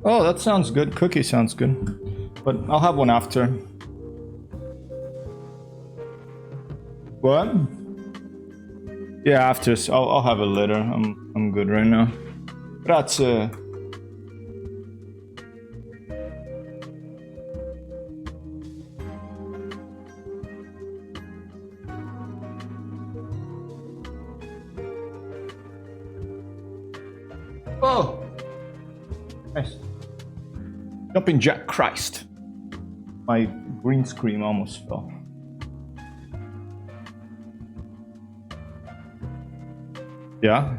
Oh, that sounds good. Cookie sounds good. But I'll have one after. What? Yeah, after. I'll have it later. I'm good right now. Grazie. Oh! Nice. Jumping Jack Christ. My green screen almost fell. Yeah?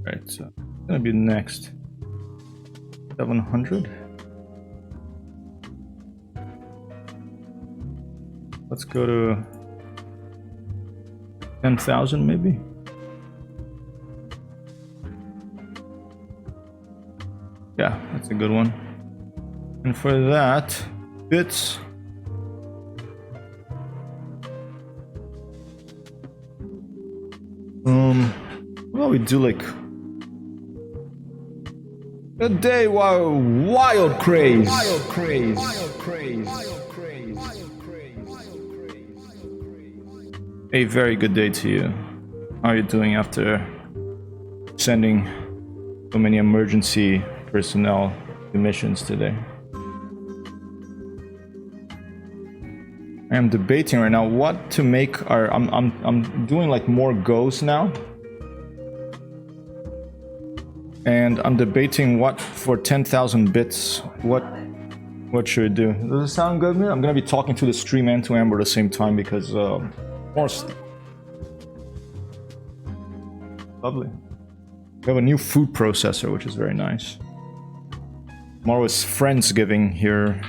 Right, so it's gonna be next. 700. Let's go to 10,000 maybe. Yeah, that's a good one. And for that, bits. Well, we do like a day wild craze. Wild craze. Wild craze. Wild craze. Wild craze. A very good day to you. How are you doing after sending so many emergency personnel to missions today? I am debating right now what to make our. I'm doing like more goes now, and I'm debating what for 10,000 bits. What should I do? Does it sound good, man? I'm gonna be talking to the stream and to Amber at the same time because more. Lovely. We have a new food processor, which is very nice. Tomorrow is Friendsgiving here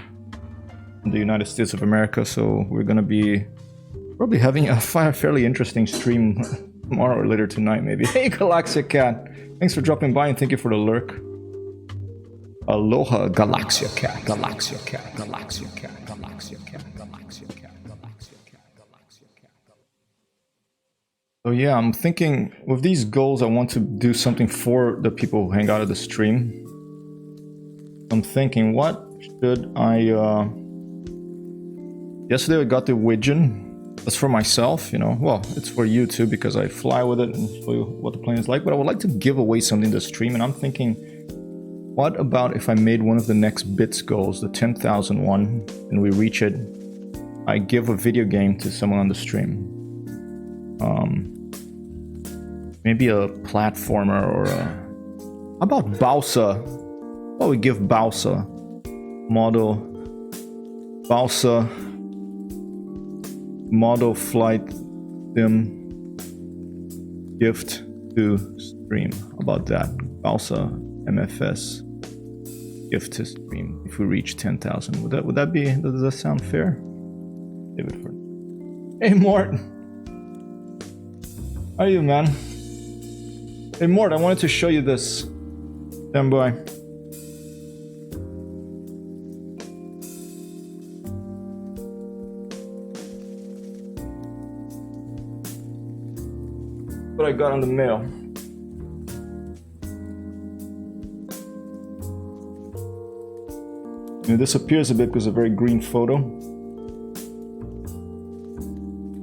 in the United States of America, so we're gonna be probably having a fairly interesting stream tomorrow or later tonight, maybe. Hey, Galaxia Cat! Thanks for dropping by and thank you for the lurk. Aloha, Galaxia Cat, Galaxia Cat, Galaxia Cat, Galaxia Cat, Galaxia Cat, Galaxia Cat, Galaxia Cat. So yeah, I'm thinking with these goals, I want to do something for the people who hang out at the stream. I'm thinking, what should I, yesterday I got the Widgeon. That's for myself, you know. Well, it's for you too, because I fly with it and show you what the plane is like. But I would like to give away something to the stream, and I'm thinking, what about if I made one of the next bits goals, the 10,000 one, and we reach it, I give a video game to someone on the stream. Maybe a platformer or a... How about Bowser? Oh, we give Bowser model flight sim gift to stream. How about that? Bowser MFS gift to stream if we reach 10,000. Would that be, does that sound fair? Save it for... Hey Mort! How are you, man? Hey Mort, I wanted to show you this. Stand by. What I got on the mail. It disappears a bit because it's a very green photo.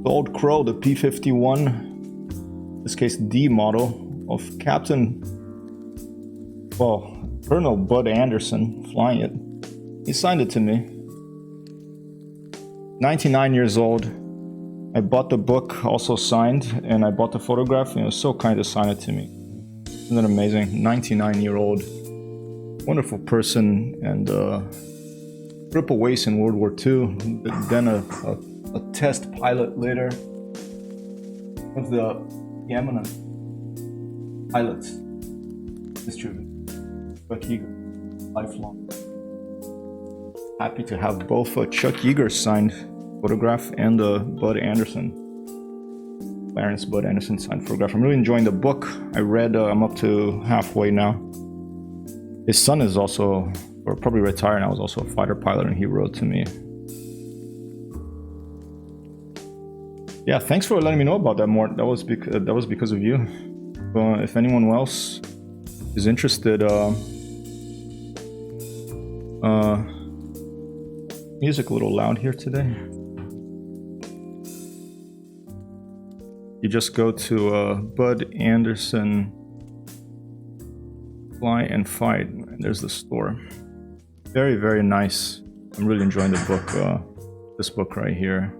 The old Crow, the P-51, in this case D model, of Captain, well, Colonel Bud Anderson flying it. He signed it to me. 99 years old. I bought the book, also signed, and I bought the photograph, and he was so kind to sign it to me. Isn't that amazing? 99-year-old, wonderful person, and triple waist in World War II, then a test pilot later of the eminent pilots distributed. Chuck Yeager, lifelong. Happy to have both a Chuck Yeager signed photograph and a Bud Anderson, Clarence Bud Anderson signed photograph. I'm really enjoying the book. I read, I'm up to halfway now. His son is also, or probably retired now, was also a fighter pilot, and he wrote to me. Yeah, thanks for letting me know about that, Mort. That was because of you. If anyone else is interested, music a little loud here today. You just go to Bud Anderson Fly and Fight, and there's the store. Very, very nice. I'm really enjoying the book, this book right here.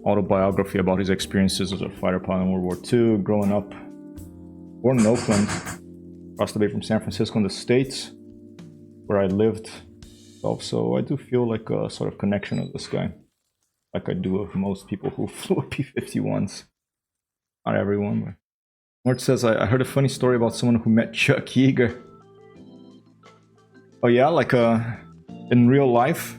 Autobiography about his experiences as a fighter pilot in World War II, growing up, born in Oakland, across the bay from San Francisco in the States, where I lived. So I do feel like a sort of connection with this guy, like I do of most people who flew P-51s. Not everyone, but Mort says, I heard a funny story about someone who met Chuck Yeager. Oh yeah, like in real life?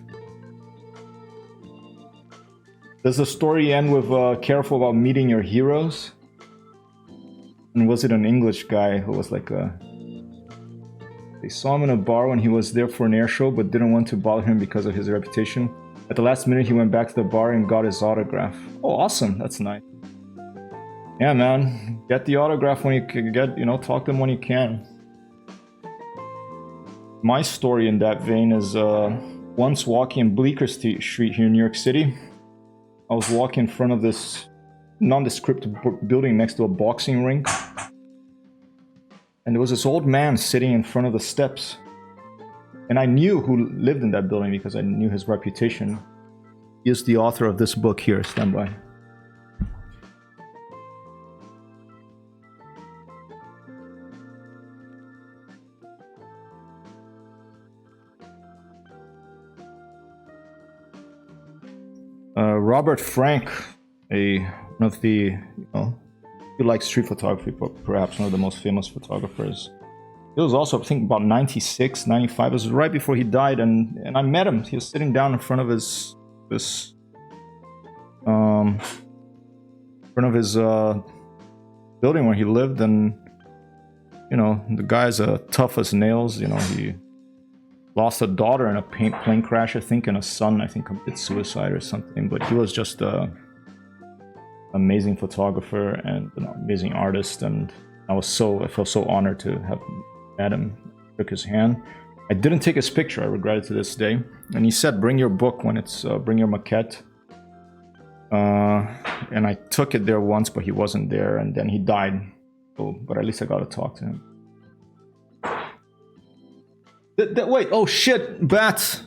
Does the story end with careful about meeting your heroes? And was it an English guy who was like they saw him in a bar when he was there for an air show, but didn't want to bother him because of his reputation. At the last minute, he went back to the bar and got his autograph. Oh, awesome. That's nice. Yeah, man. Get the autograph when you can get, talk to them when you can. My story in that vein is once walking in Bleecker Street here in New York City. I was walking in front of this nondescript building next to a boxing rink. And there was this old man sitting in front of the steps. And I knew who lived in that building because I knew his reputation. He is the author of this book here. Stand by. Robert Frank, one of the, he likes street photography, but perhaps one of the most famous photographers. He was also, I think, about 96, 95. It was right before he died, and I met him. He was sitting down in front of his building where he lived, and the guy's tough as nails. He lost a daughter in a plane crash, I think, and a son, I think, committed suicide or something. But he was just an amazing photographer and an amazing artist, and I felt so honored to have met him. Took his hand. I didn't take his picture. I regret it to this day. And he said, "Bring your book when it's bring your maquette." And I took it there once, but he wasn't there, and then he died. But at least I got to talk to him. Wait, oh shit, bats!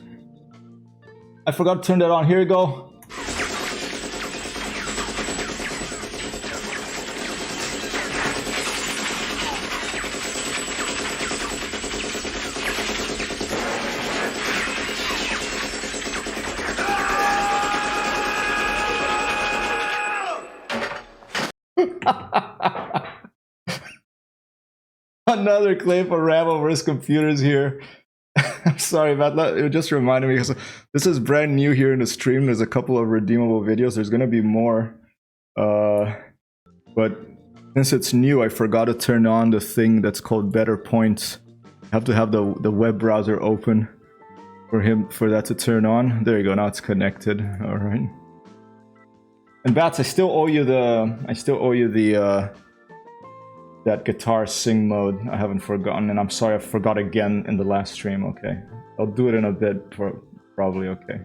I forgot to turn that on. Here you go. Another claim for Rambo versus computers here. I'm sorry about that. It just reminded me because this is brand new here in the stream. There's a couple of redeemable videos. There's gonna be more, but since it's new, I forgot to turn on the thing that's called Better Points. I have to have the web browser open for that to turn on. There you go. Now it's connected. All right. And Bats, I still owe you the that guitar sing mode. I haven't forgotten, and I'm sorry I forgot again in the last stream. Okay, I'll do it in a bit, probably. Okay.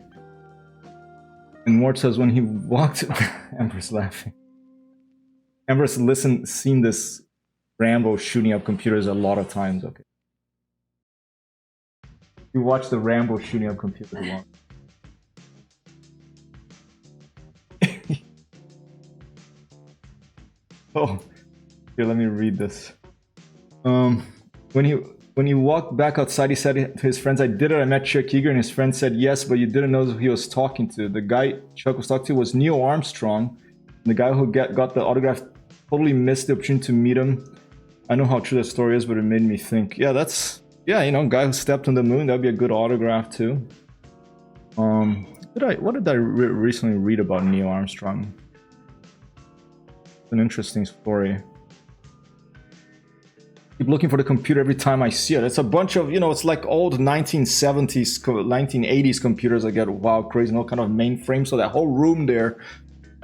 And Mort says when he walked, Ember's laughing. Ember's seen this Rambo shooting up computers a lot of times. Okay. You watch the Rambo shooting up computers a lot. Oh. Here, let me read this. When he walked back outside, he said to his friends, "I did it. I met Chuck Yeager," and his friend said, "Yes, but you didn't know who he was talking to." The guy Chuck was talking to was Neil Armstrong. And the guy who got the autograph totally missed the opportunity to meet him. I know how true that story is, but it made me think. Yeah, guy who stepped on the moon. That'd be a good autograph too. What did I recently read about Neil Armstrong? It's an interesting story. Keep looking for the computer every time I see it. It's a bunch of, you know, it's like old 1970s, 1980s computers that get wild crazy, no kind of mainframe. So that whole room there,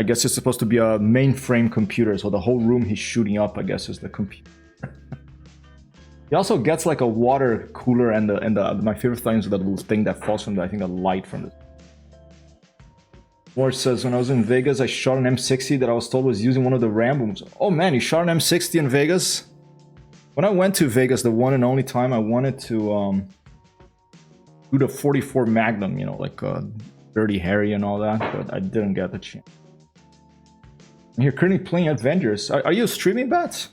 I guess it's supposed to be a mainframe computer. So the whole room he's shooting up, I guess, is the computer. He also gets like a water cooler and my favorite thing is that little thing that falls from the, I think, the light from the. Moore says, when I was in Vegas, I shot an M60 that I was told was using one of the RAM booms. Oh man, you shot an M60 in Vegas? When I went to Vegas, the one and only time I wanted to do the 44 Magnum, you know, like Dirty Harry and all that, but I didn't get the chance. And you're currently playing Avengers. Are you streaming, Bats?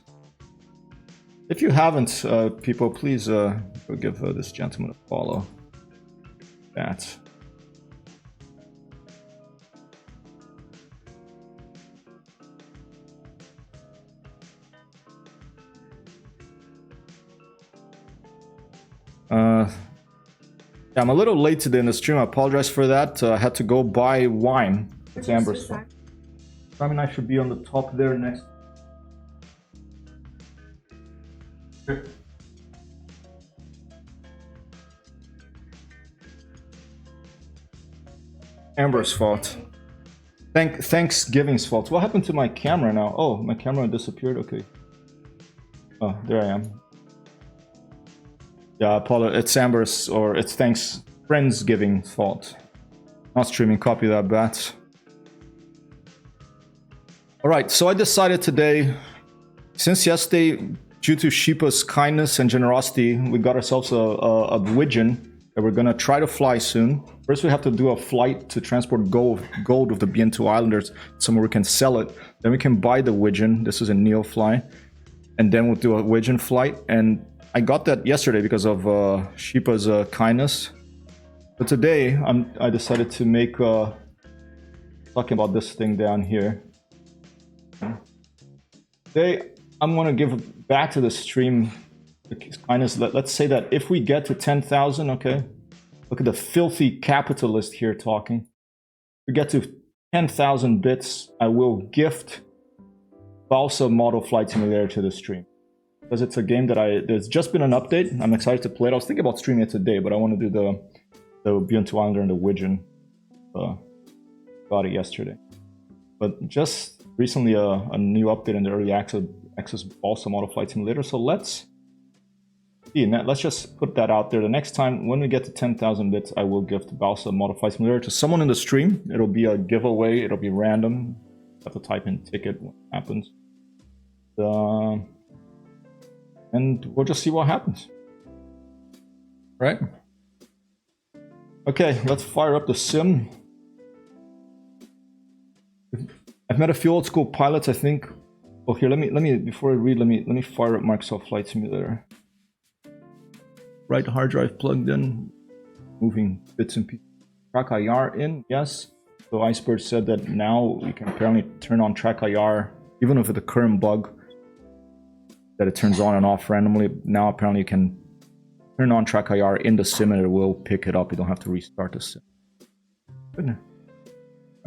If you haven't, people, please go give this gentleman a follow. Bats. Yeah, I'm a little late today in the stream. I apologize for that. I had to go buy wine. It's Amber's fault. I mean, I should be on the top there next. Amber's fault. Thanksgiving's fault. What happened to my camera now? Oh, my camera disappeared. Okay. Oh, there I am. Yeah, Paula, it's Amber's, or it's Friendsgiving fault. Not streaming, copy that, Bats. Alright, so I decided today, since yesterday, due to Sheepa's kindness and generosity, we got ourselves a Widgeon that we're gonna try to fly soon. First we have to do a flight to transport gold with the BN-2 Islanders, somewhere we can sell it. Then we can buy the Widgeon, this is a Neo fly. And then we'll do a Widgeon flight, and I got that yesterday because of Sheepa's kindness. But today, I decided to make talking about this thing down here. Today, I'm gonna give back to the stream the kindness. Let's say that if we get to 10,000, okay. Look at the filthy capitalist here talking. If we get to 10,000 bits, I will gift Balsa Model Flight Simulator to the stream. Because it's a game that there's just been an update. I'm excited to play it. I was thinking about streaming it today, but I want to do the BN-2 Islander and the Widgeon. Got it yesterday. But just recently a new update in the early access Balsa Model Flight Simulator. So let's see. Let's just put that out there. The next time when we get to 10,000 bits, I will gift Balsa Model Flight Simulator to someone in the stream. It'll be a giveaway. It'll be random. You have to type in ticket when it happens. And we'll just see what happens. Right? Okay, let's fire up the sim. I've met a few old school pilots, I think. Oh, here, let me before I read, let me fire up Microsoft Flight Simulator. Right hard drive plugged in. Moving bits and pieces. Track IR in, yes. So Iceberg said that now we can apparently turn on Track IR, even with the current bug that it turns on and off randomly. Now apparently you can turn on Track IR in the sim and it will pick it up. You don't have to restart the sim. Good.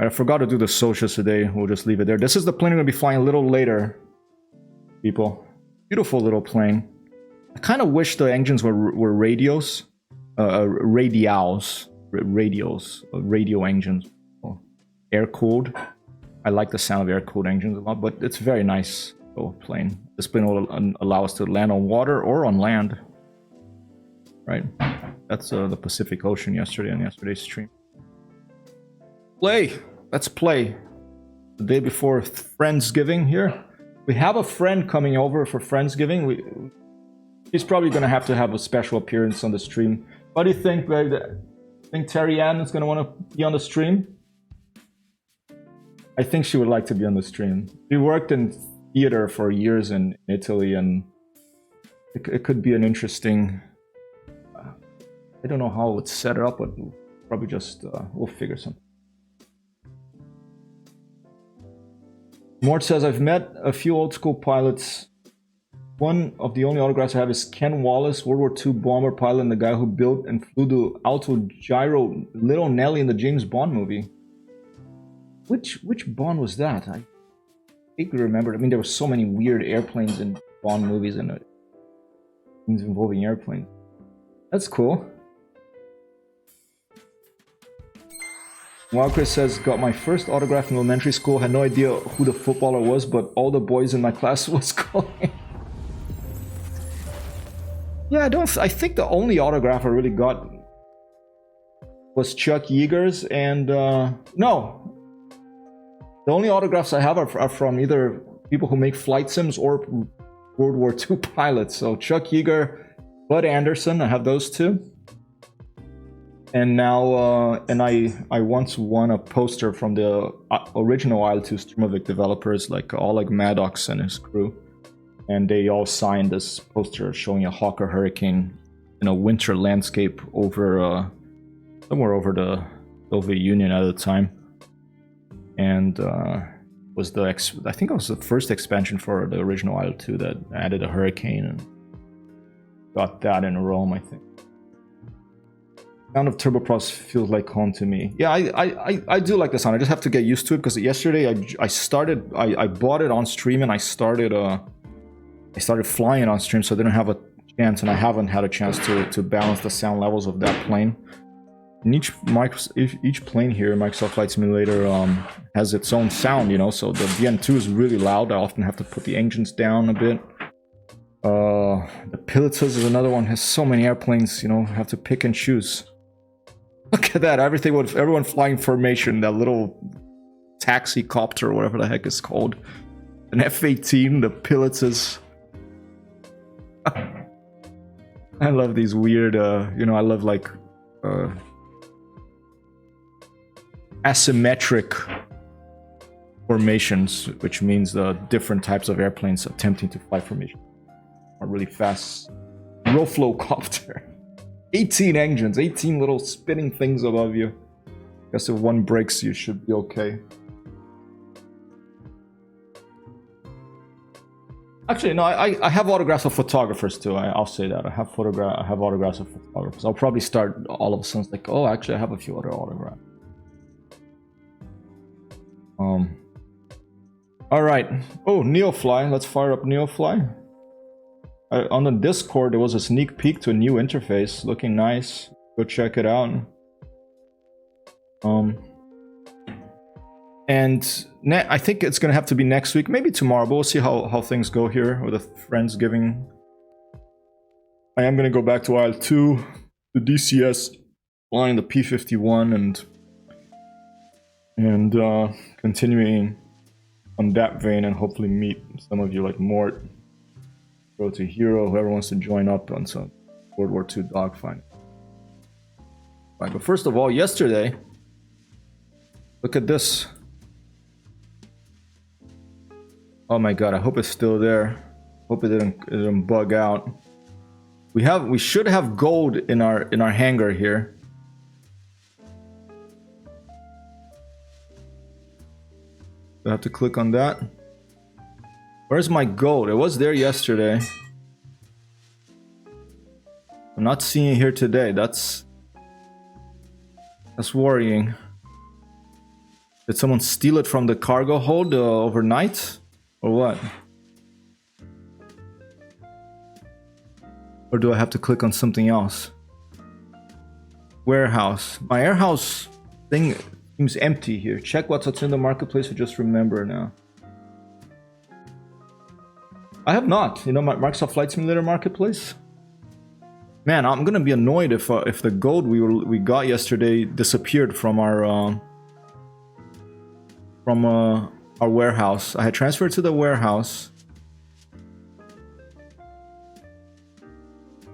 I forgot to do the socials today. We'll just leave it there. This is the plane we're going to be flying a little later, people. Beautiful little plane. I kind of wish the engines were radios. Radio engines. Air-cooled. I like the sound of air-cooled engines a lot, but it's very nice. Plane. This plane will allow us to land on water or on land. Right? That's the Pacific Ocean yesterday on yesterday's stream. Play! Let's play. The day before Friendsgiving here. We have a friend coming over for Friendsgiving. He's probably going to have a special appearance on the stream. What do you think, babe? Think Terry Ann is going to want to be on the stream? I think she would like to be on the stream. She worked in theater for years in Italy, and it could be an interesting. I don't know how it's set up, but we'll probably just we'll figure something. Mort says, I've met a few old school pilots. One of the only autographs I have is Ken Wallace, World War II bomber pilot, and the guy who built and flew the Alto Gyro Little Nelly in the James Bond movie. Which Bond was that? I vaguely remember. I mean, there were so many weird airplanes in Bond movies, and things involving airplanes. That's cool. Walker says, got my first autograph in elementary school. Had no idea who the footballer was, but all the boys in my class was calling. Yeah, I think the only autograph I really got was Chuck Yeager's, and no. The only autographs I have are from either people who make flight sims or World War II pilots. So Chuck Yeager, Bud Anderson, I have those two. And now, I once won a poster from the original IL-2 Sturmovik developers, like Oleg Maddox and his crew. And they all signed this poster showing a Hawker Hurricane in a winter landscape over somewhere over the Soviet Union at the time. And was I think it was the first expansion for the original IL-2 that added a Hurricane, and got that in Rome, I think. Sound of turboprops feels like home to me. Yeah, I do like the sound. I just have to get used to it, because yesterday I bought it on stream, and I started flying on stream, so I didn't have a chance, and I haven't had a chance to balance the sound levels of that plane. And each plane here, Microsoft Flight Simulator, has its own sound, you know. So the BN-2 is really loud. I often have to put the engines down a bit. The Pilotus is another one. Has so many airplanes, you know. Have to pick and choose. Look at that! Everyone flying formation. That little taxi copter, or whatever the heck it's called. An F-18. The Pilotus. I love these weird. You know, I love like. Asymmetric formations, which means different types of airplanes attempting to fly formation. A really fast Roflo copter. 18 engines, 18 little spinning things above you. Guess if one breaks, you should be okay. Actually, no, I have autographs of photographers too. I'll say that. I have autographs of photographers. I'll probably start all of a sudden like, oh, actually, I have a few other autographs. All right. Oh, Neofly. Let's fire up Neofly. On the Discord, there was a sneak peek to a new interface, looking nice. Go check it out. And I think it's gonna have to be next week, maybe tomorrow, but we'll see how things go here with the Friendsgiving. I am gonna go back to IL-2, the DCS, flying the P-51, and continuing on that vein, and hopefully meet some of you like Mort, Go to Hero, whoever wants to join up on some World War II dogfighting. Right, but first of all, yesterday, look at this. Oh my god, I hope it's still there. Hope it didn't bug out. We should have gold in our hangar here. I have to click on that. Where's my gold? It was there yesterday. I'm not seeing it here today. That's worrying. Did someone steal it from the cargo hold overnight? Or what? Or do I have to click on something else? Warehouse. My warehouse thing seems empty here. Check what's in the marketplace or just remember now. I have not. You know, my Microsoft Flight Simulator marketplace. Man, I'm gonna be annoyed if the gold we got yesterday disappeared from our warehouse. I had transferred to the warehouse,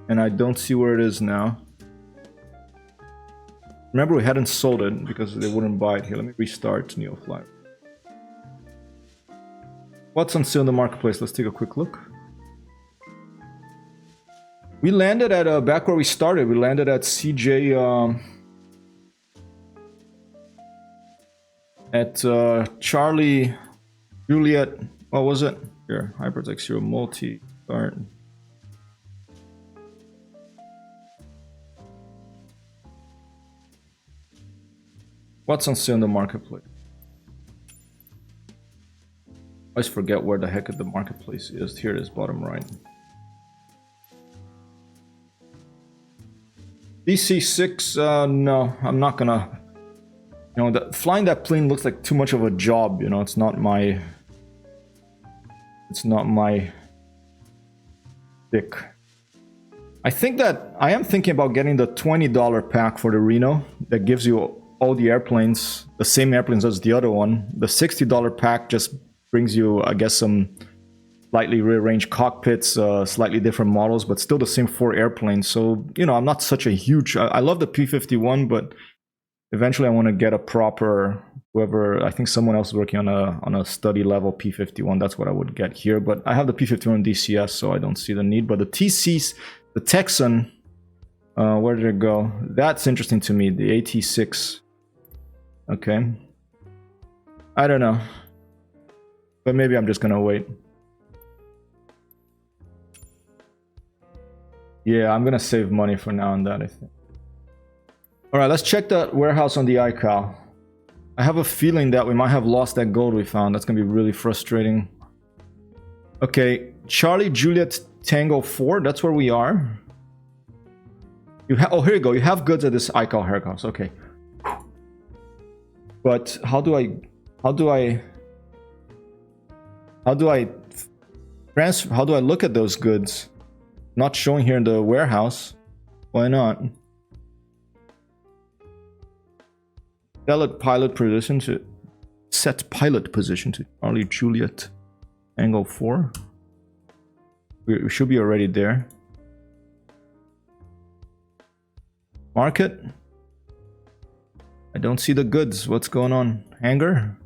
and I don't see where it is now. Remember, we hadn't sold it because they wouldn't buy it here. Let me restart Neofly. What's on sale in the marketplace? Let's take a quick look. We landed at back where we started. We landed at CJ at Charlie Juliet. What was it? Here, Hypertext Hero Multi Start. What's on sale in the marketplace? I always forget where the heck the marketplace is. Here it is, bottom right. DC-6, no, I'm not gonna... You know, flying that plane looks like too much of a job, you know, it's not my... It's not my... dick. I think that... I am thinking about getting the $20 pack for the Reno that gives you all the airplanes, the same airplanes as the other one. The $60 pack just brings you, I guess, some slightly rearranged cockpits, slightly different models, but still the same 4 airplanes. So, you know, I'm not such a huge... I love the P-51, but eventually I want to get a proper... Whoever... I think someone else is working on a study level P-51. That's what I would get here. But I have the P-51 DCS, so I don't see the need. But the TCs, the Texan... where did it go? That's interesting to me, the AT-6. Okay. I don't know. But maybe I'm just gonna wait. Yeah, I'm gonna save money for now on that, I think. Alright, let's check that warehouse on the iCal. I have a feeling that we might have lost that gold we found. That's gonna be really frustrating. Okay, Charlie Juliet Tango 4, that's where we are. Oh, here you go. You have goods at this iCal warehouse. Okay. But how do I look at those goods? Not showing here in the warehouse. Why not? Set pilot position to Charlie Juliet Angle 4. We should be already there. Market. I don't see the goods. What's going on? Hangar?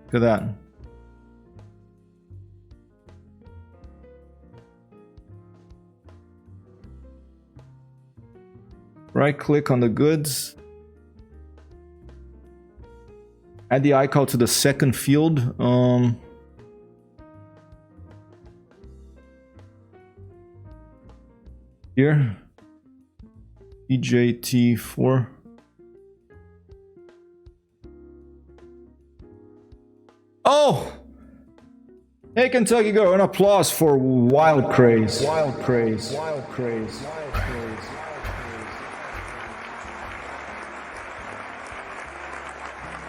Look at that. Right click on the goods. Add the iCal to the second field. Here. EJT4. Oh! Hey Kentucky Girl, an applause for Wild Craze. Wild Craze. Wild Craze. Wild Craze.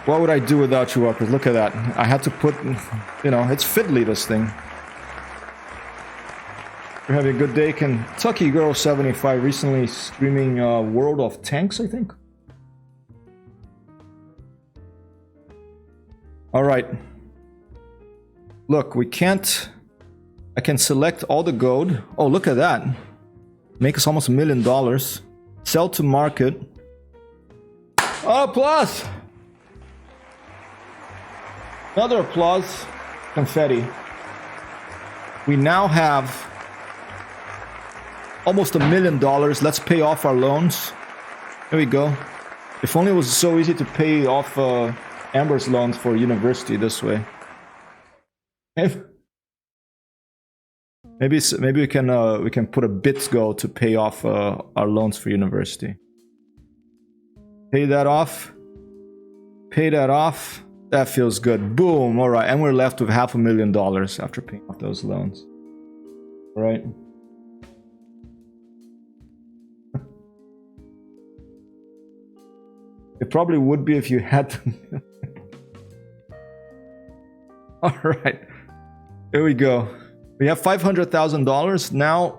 What would I do without you, Walkers? Look at that. I had to put, you know, it's fiddly, this thing. You're having a good day. Kentucky Girl 75 recently streaming World of Tanks, I think. Alright. Look, we can't... I can select all the gold. Oh, look at that. Make us almost $1 million. Sell to market. Oh, applause! Another applause. Confetti. We now have almost $1 million. Let's pay off our loans. There we go. If only it was so easy to pay off Amber's loans for university this way. Maybe we can put a bits go to pay off our loans for university. Pay that off. Pay that off. That feels good. Boom. All right, and we're left with $500,000 after paying off those loans. All right. It probably would be if you had to. All right. Here we go. We have $500,000. Now,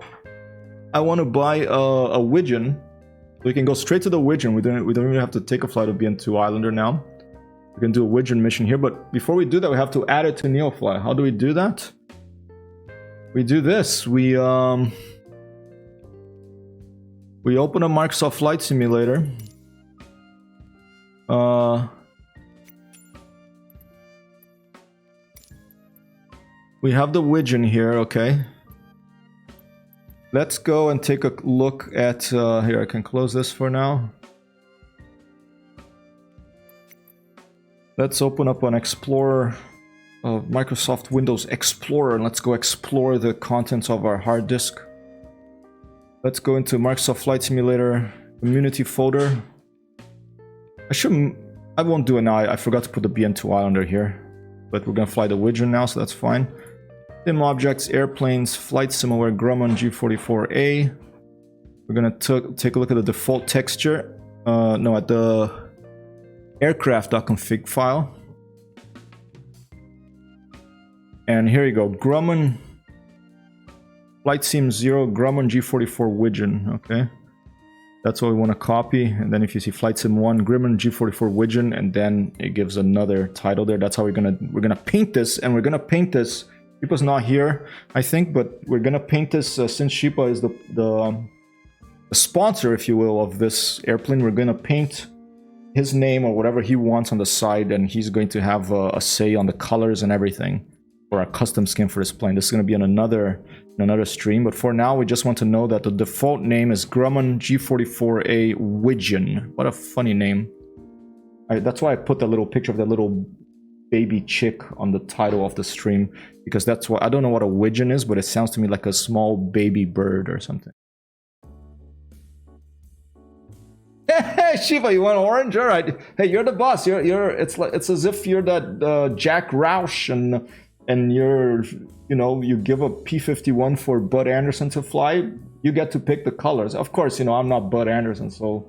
I want to buy a Widgeon. We can go straight to the Widgeon. We don't even have to take a flight of BN-2 Islander now. We can do a Widgeon mission here. But before we do that, we have to add it to NeoFly. How do we do that? We do this. We open a Microsoft Flight Simulator. We have the Widgeon here, okay. Let's go and take a look at, here, I can close this for now. Let's open up an Explorer, Microsoft Windows Explorer, and let's go explore the contents of our hard disk. Let's go into Microsoft Flight Simulator, Community folder. I won't do it now, I forgot to put the BN-2 Islander here. But we're gonna fly the Widgeon now, so that's fine. Sim objects, airplanes, flight simulware, Grumman G-44A. We're gonna take a look at the default texture. No, at the aircraft.config file. And here you go, Grumman flight sim 0 Grumman G-44 Widgeon. Okay, that's what we want to copy. And then if you see flight sim 1 Grumman G-44 Widgeon, and then it gives another title there. That's how we're gonna paint this, and we're gonna paint this. Sheepa's not here, I think, but we're gonna paint this since Sheepa is the sponsor, if you will, of this airplane. We're gonna paint his name or whatever he wants on the side, and he's going to have a say on the colors and everything for a custom skin for this plane. This is going to be in another stream, but for now we just want to know that the default name is Grumman G-44A Widgeon. What a funny name. That's why I put that little picture of that little baby chick on the title of the stream, because that's what, I don't know what a widgeon is, but it sounds to me like a small baby bird or something. Hey, Shiva, you want orange? All right. Hey, you're the boss. It's as if you're that Jack Roush, and you're, you know, you give a P-51 for Bud Anderson to fly. You get to pick the colors. Of course, you know, I'm not Bud Anderson, so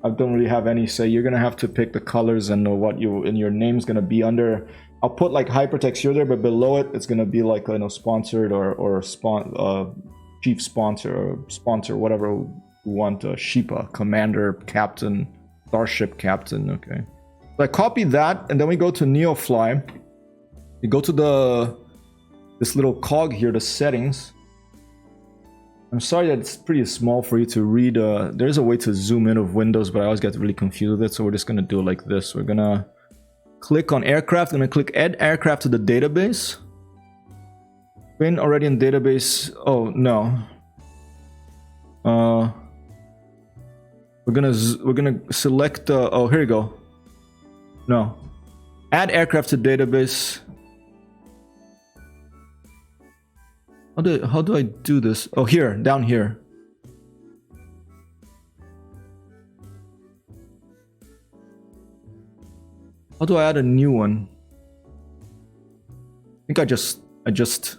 I don't really have any say. You're gonna have to pick the colors and know what your name's gonna be under. I'll put like hypertext here there, but below it, it's gonna be like, you know, sponsored or chief sponsor or sponsor, whatever. Want Sheepa, commander, captain, starship captain. Okay, so I copy that, and then we go to NeoFly. We go to this little cog here, the settings. I'm sorry that it's pretty small for you to read. There's a way to zoom in of Windows, but I always get really confused with it, so we're just gonna do it like this. We're gonna click on aircraft, I'm gonna click add aircraft to the database. Been already in database. Oh no. We're gonna select. Oh, here you go. No, add aircraft to database. How do I do this? Oh, here, down here. How do I add a new one? I think I just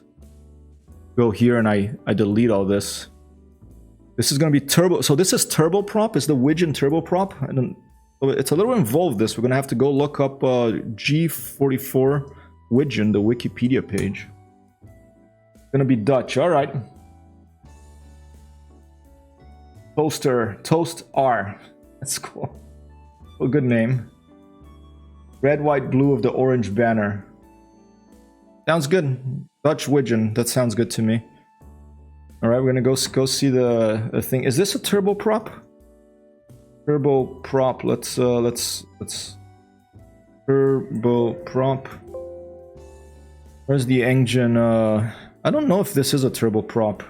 go here and I delete all this. This is going to be turbo. So this is turboprop. Is the Widgeon turboprop? It's a little involved. This we're going to have to go look up G-44 Widgeon, the Wikipedia page. It's going to be Dutch. All right. Toast R. That's cool. Oh, good name. Red, white, blue of the orange banner. Sounds good. Dutch Widgeon. That sounds good to me. All right, we're gonna go see the thing. Is this a turboprop? Turboprop. Let's turboprop. Where's the engine? I don't know if this is a turboprop.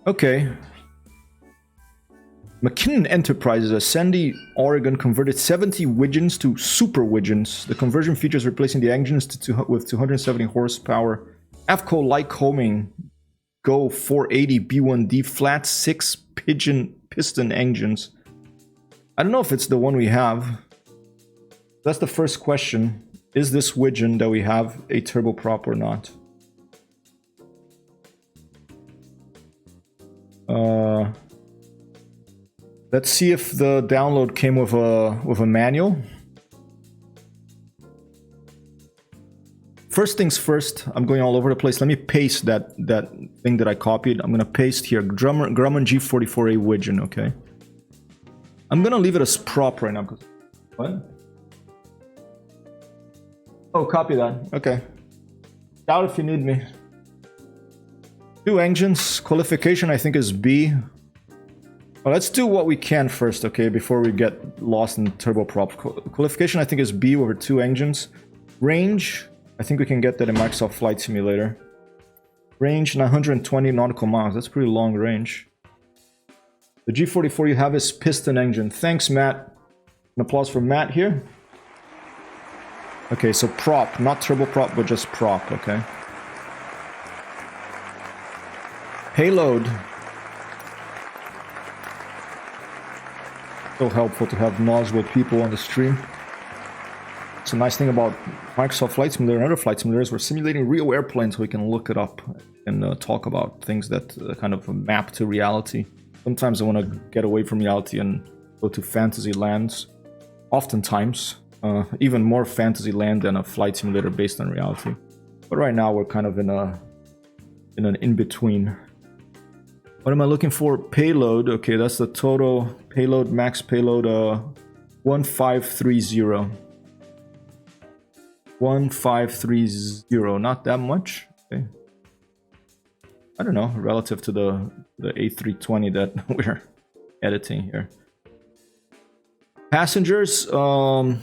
Okay. McKinnon Enterprises, a Sandy, Oregon, converted 70 Widgeons to Super Widgeons. The conversion features replacing the engines with 270 horsepower. AFCO Lycoming Go 480 B1D flat 6 piston engines. I don't know if it's the one we have. That's the first question. Is this Widgeon that we have a turboprop or not? Let's see if the download came with a manual. First things first, I'm going all over the place. Let me paste that thing that I copied. I'm gonna paste here Grumman G-44A Widgeon. Okay. I'm gonna leave it as prop right now. What? Oh, copy that. Okay. Shout if you need me. 2 engines. Qualification I think is B. Well, let's do what we can first, okay, before we get lost in turboprop. Qualification I think is B over 2 engines. Range, I think we can get that in Microsoft Flight Simulator. Range 920 nautical miles. That's pretty long range. The G-44 you have is piston engine. Thanks, Matt. An applause for Matt here. Okay, so prop, not turboprop, but just prop, okay. Payload. So helpful to have knowledgeable people on the stream. It's a nice thing about Microsoft Flight Simulator and other flight simulators. We're simulating real airplanes, so we can look it up and talk about things that kind of map to reality. Sometimes I want to get away from reality and go to fantasy lands. Oftentimes, even more fantasy land than a flight simulator based on reality. But right now we're kind of in an in-between. What am I looking for? Payload. Okay, that's the total payload, max payload, 1530. 1530, not that much. Okay. I don't know, relative to the A320 that we're editing here. Passengers, 1,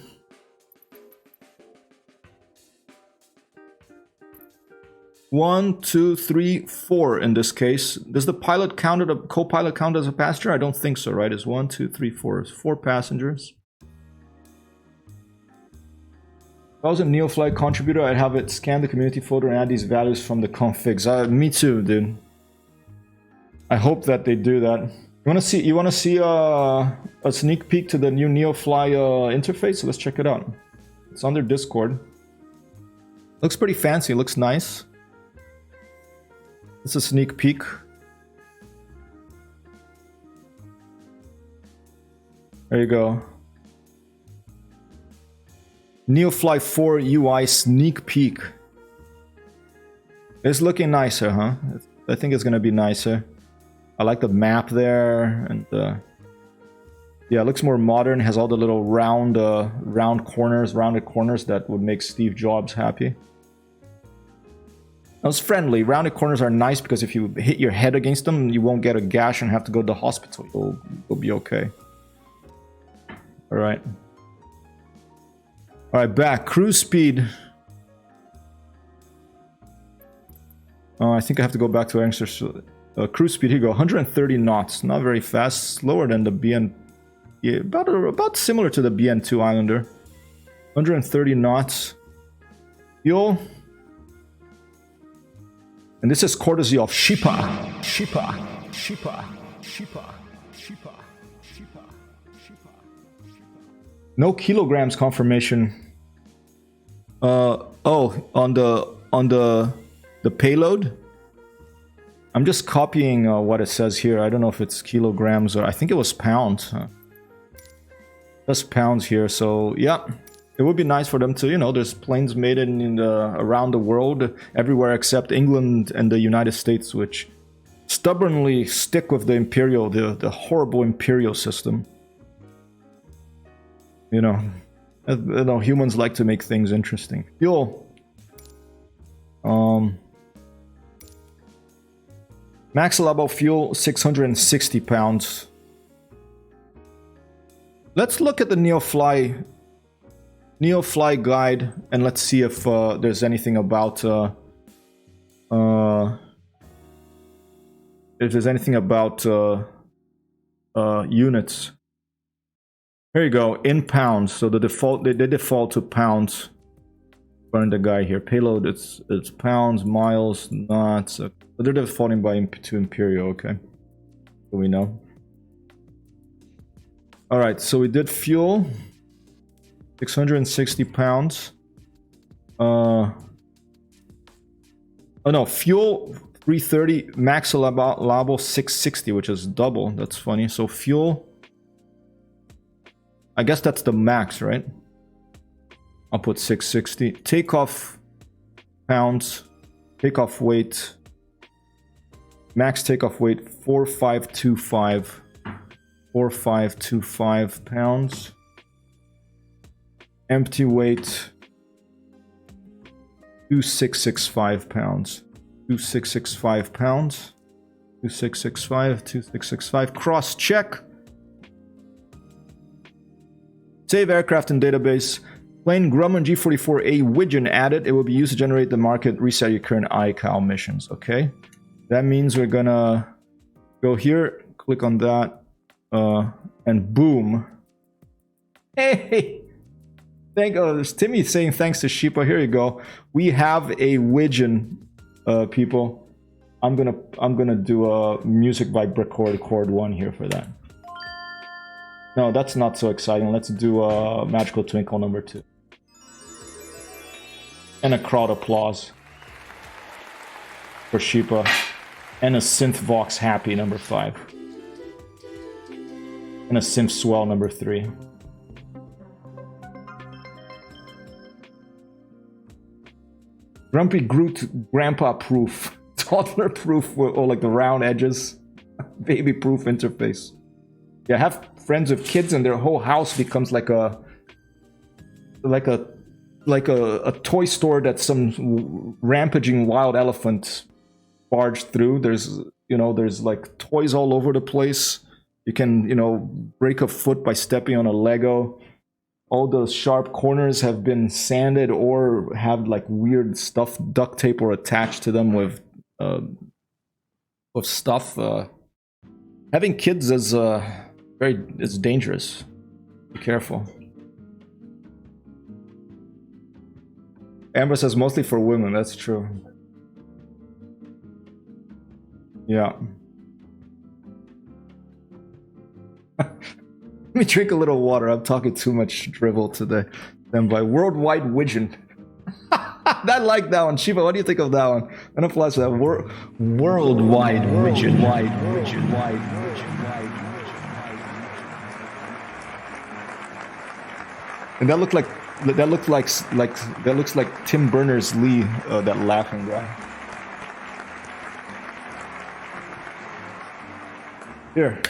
2, 3, 4 in this case. Does the pilot count, the co-pilot count as a passenger? I don't think so, right? It's 1, 2, 3, 4. It's 4 passengers. If I was a Neoflight contributor, I'd have it scan the community folder and add these values from the configs. Me too, dude. I hope that they do that. You wanna see a sneak peek to the new Neofly interface? So let's check it out. It's under Discord. Looks pretty fancy. Looks nice. It's a sneak peek. There you go. Neofly 4 UI sneak peek. It's looking nicer, huh? I think it's gonna be nicer. I like the map there, and yeah, it looks more modern. Has all the little rounded corners that would make Steve Jobs happy. It's friendly. Rounded corners are nice because if you hit your head against them, you won't get a gash and have to go to the hospital. You'll be okay. All right. All right, back. Cruise speed. Oh, I think I have to go back to answer. Cruise speed, here you go. 130 knots. Not very fast. Slower than the BN. Yeah, about similar to the BN-2 Islander. 130 knots. Fuel. And this is courtesy of Shipa. No kilograms confirmation. Oh, on the payload. I'm just copying what it says here. I don't know if it's kilograms or I think it was pounds. That's pounds here. So yeah, it would be nice for them to, you know, there's planes made around the world, everywhere except England and the United States, which stubbornly stick with the horrible imperial system. You know, humans like to make things interesting. Fuel. Max allowable fuel, 660 pounds. Let's look at the Neofly guide and let's see if there's anything about units. Here you go, in pounds. So the default they default to pounds. Burn the guy here. Payload it's pounds, miles, knots. But they're defaulting to imperial. Okay, so we know. All right, so we did fuel. 660 pounds. Oh no, fuel 330, max allowable 660, which is double. That's funny. So fuel, I guess that's the max, right? I'll put 660. Takeoff pounds, takeoff weight, max takeoff weight 4525. 4525 pounds. Empty weight 2665 pounds. 2665 pounds. 2665. Cross check. Save aircraft in database. Plane Grumman G-44 Widgeon added. It will be used to generate the market. Reset your current ICAO missions. Okay. That means we're gonna go here. Click on that. And boom. Hey. There's Timmy saying thanks to Shipa. Here you go. We have a Widgeon, people. I'm gonna do a music by Brickcord chord 1 here for that. No, that's not so exciting. Let's do Magical Twinkle number 2. And a crowd applause for Sheepa. And a Synth Vox Happy, number 5. And a Synth Swell, number 3. Grumpy Groot, Grandpa Proof. Toddler Proof, or like the round edges. Baby Proof interface. Yeah, have friends with kids and their whole house becomes like a toy store that some rampaging wild elephant barged through. There's like toys all over the place. You can, break a foot by stepping on a Lego. All the sharp corners have been sanded or have like weird stuff duct tape or attached to them with stuff. Having kids is it's dangerous. Be careful. Amber says mostly for women. That's true. Yeah. Let me drink a little water. I'm talking too much drivel today. Then by Worldwide Widgeon. I like that one. Shiva, what do you think of that one? And applies to that Worldwide Widgeon. And that looks like Tim Berners-Lee, that laughing guy. Here,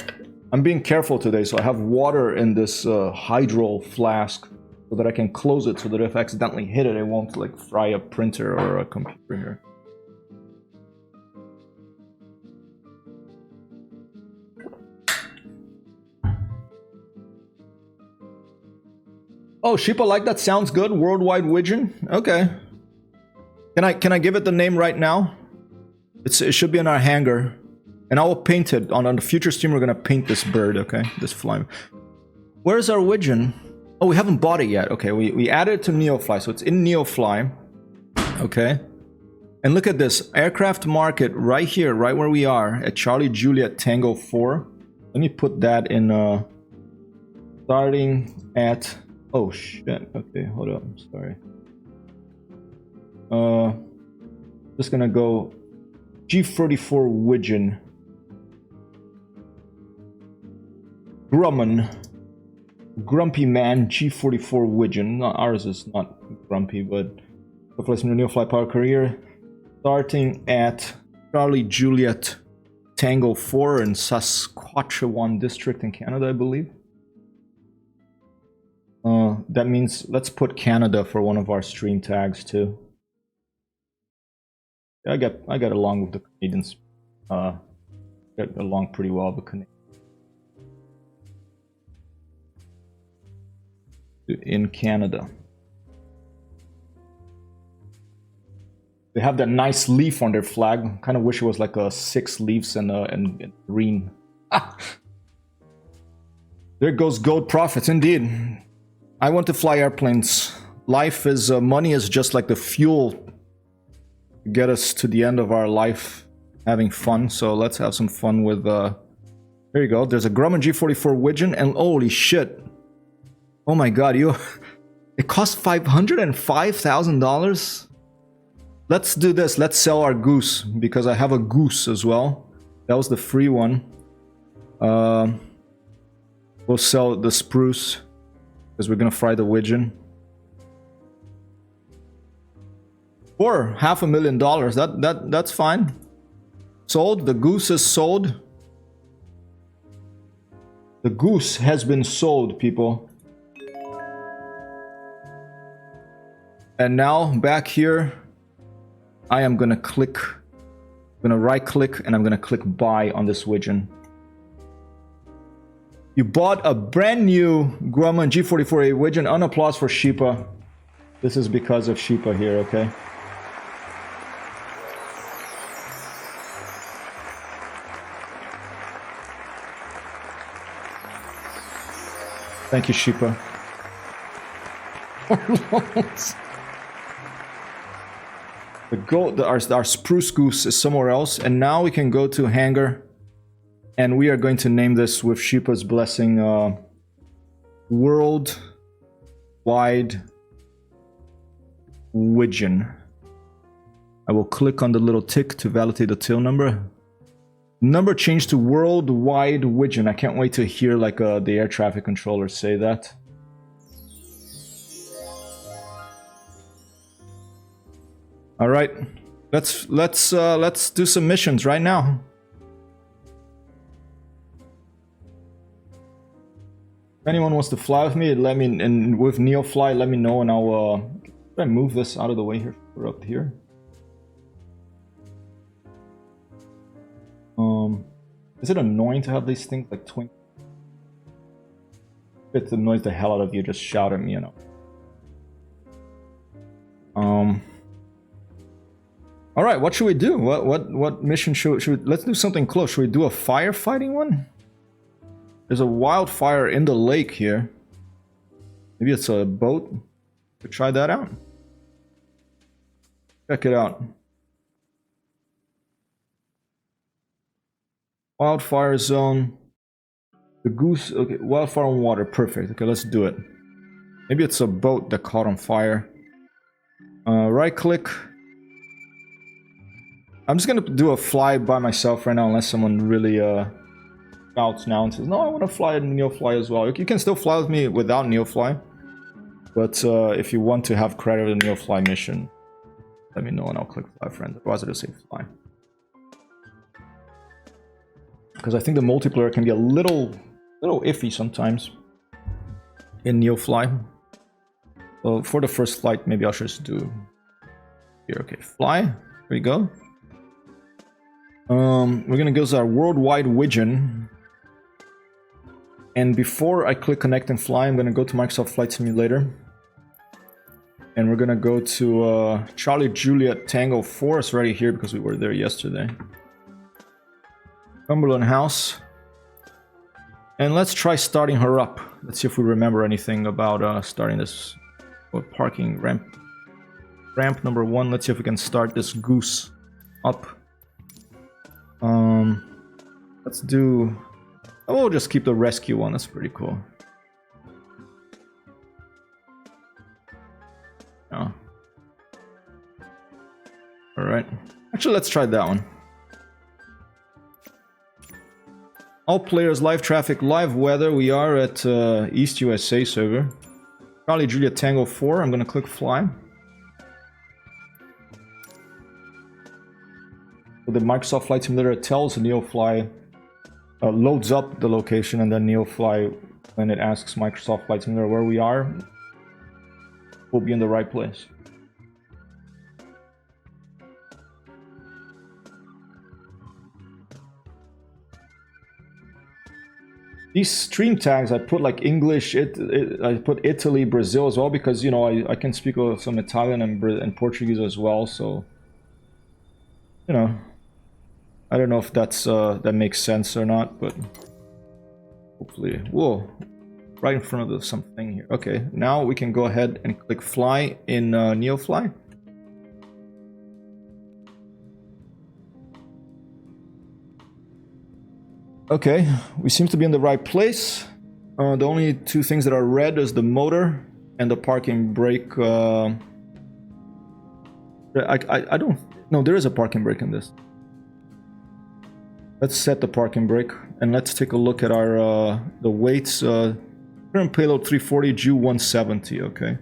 I'm being careful today, so I have water in this hydro flask so that I can close it so that if I accidentally hit it, it won't like fry a printer or a computer here. Oh, Sheepa, like that sounds good. Worldwide Widgeon. Okay. Can I give it the name right now? It should be in our hangar. And I will paint it. On the future stream, we're going to paint this bird, okay? This fly. Where's our Widgeon? Oh, we haven't bought it yet. Okay, we added it to Neofly, so it's in Neofly. Okay. And look at this. Aircraft market right here, right where we are, at Charlie Juliet Tango 4. Let me put that in, starting at... Oh, shit. Okay, hold up. I'm sorry. Just gonna go G-44 Widgeon. Grumman. Grumpy Man G-44 Widgeon. No, ours is not grumpy, but replacement new fly power career. Starting at Charlie Juliet Tango 4 in Saskatchewan District in Canada, I believe. That means let's put Canada for one of our stream tags too. I get along with the Canadians. Get along pretty well with Canadians. In Canada. They have that nice leaf on their flag. Kind of wish it was like a 6 leaves and green. There goes gold profits, indeed. I want to fly airplanes. Life is money is just like the fuel to get us to the end of our life, having fun. So let's have some fun with. There you go. There's a Grumman G-44 Widgeon, and holy shit! Oh my god, it cost $505,000. Let's do this. Let's sell our goose because I have a goose as well. That was the free one. We'll sell the spruce because we're gonna fry the widgeon for $500,000. That's fine. Sold. The goose is sold. The goose has been sold, people. And now back here, I am gonna click. I'm gonna right click and I'm gonna click buy on this widgeon. You bought a brand new Grumman G-44A widgeon. An applause for Sheepa. This is because of Sheepa here, okay? Thank you, Sheepa. The gold, our spruce goose is somewhere else, and now we can go to hangar, and we are going to name this with Sheepa's blessing, World Wide Widgeon. I will click on the little tick to validate the tail number. Number changed to Worldwide Widgeon. I can't wait to hear like the air traffic controller say that. All right, let's do some missions right now. If anyone wants to fly with me, let me, and with NeoFly, let me know, and I'll try and move this out of the way here. We're up here. Is it annoying to have these things like twinkle? If it annoys the hell out of you, just shout at me, you know. All right, what should we do? What mission should we? Let's do something close. Should we do a firefighting one? There's a wildfire in the lake here. Maybe it's a boat. Could try that out. Check it out. Wildfire zone. The goose. Okay, wildfire on water. Perfect. Okay, let's do it. Maybe it's a boat that caught on fire. Right click. I'm just gonna do a fly by myself right now, unless someone really shouts now and says, "No, I want to fly in NeoFly as well." You can still fly with me without NeoFly, but if you want to have credit in the NeoFly mission, let me know and I'll click fly friend. Otherwise, I'll just say fly. Because I think the multiplayer can be a little iffy sometimes in NeoFly. So for the first flight, maybe I'll just do here. Okay, fly. Here we go. We're gonna go to our Worldwide Widgeon. And before I click connect and fly, I'm gonna go to Microsoft Flight Simulator. And we're gonna go to Charlie Juliet Tango 4. It's already here because we were there yesterday. Cumberland House. And let's try starting her up. Let's see if we remember anything about starting this parking ramp. Ramp number 1. Let's see if we can start this goose up. Let's do... Oh, we'll just keep the rescue one. That's pretty cool. Oh. Alright. Actually, let's try that one. All players, live traffic, live weather. We are at East USA server. Charlie Juliet Tango 4. I'm gonna click fly. So the Microsoft Flight Simulator tells NeoFly, loads up the location, and then NeoFly, when it asks Microsoft Flight Simulator where we are, we'll be in the right place. These stream tags, I put like English, I put Italy, Brazil as well, because, you know, I can speak some Italian and Portuguese as well, so, you know, I don't know if that's that makes sense or not, but hopefully. Whoa, right in front of something here. Okay, now we can go ahead and click fly in NeoFly. Okay, we seem to be in the right place. The only two things that are red is the motor and the parking brake. I don't... No, there is a parking brake in this. Let's set the parking brake and let's take a look at our the weights. Current payload 340, G 170. Okay,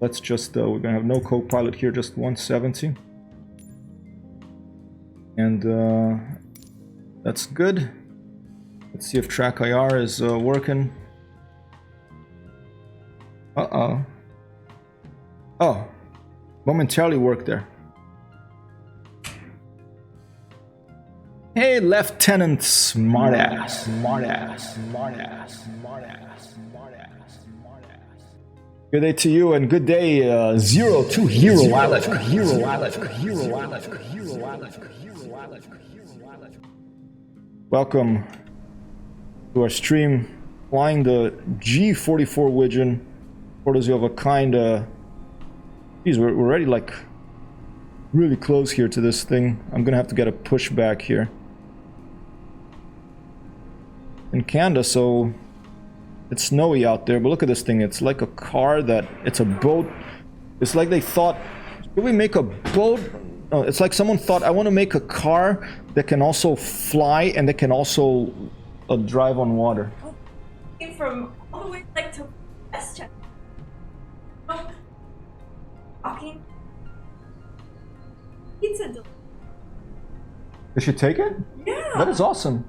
let's just we're gonna have no co-pilot here, just 170, and that's good. Let's see if track IR is working. Oh, momentarily worked there. Hey, Lieutenant Smartass. Good day to you, and good day, 02 Hero Island. Welcome to our stream, flying the G-44 Widgeon, courtesy of a kind. Geez, we're already like really close here to this thing. I'm gonna have to get a pushback here in Canada, so it's snowy out there, but look at this thing. It's like a car that, it's a boat It's like they thought, should we make a boat? No, it's like someone thought, I want to make a car that can also fly and that can also drive on water. Came from all the way like to Westchester. Walking. Pizza delivery. Did she take it? Yeah. That is awesome.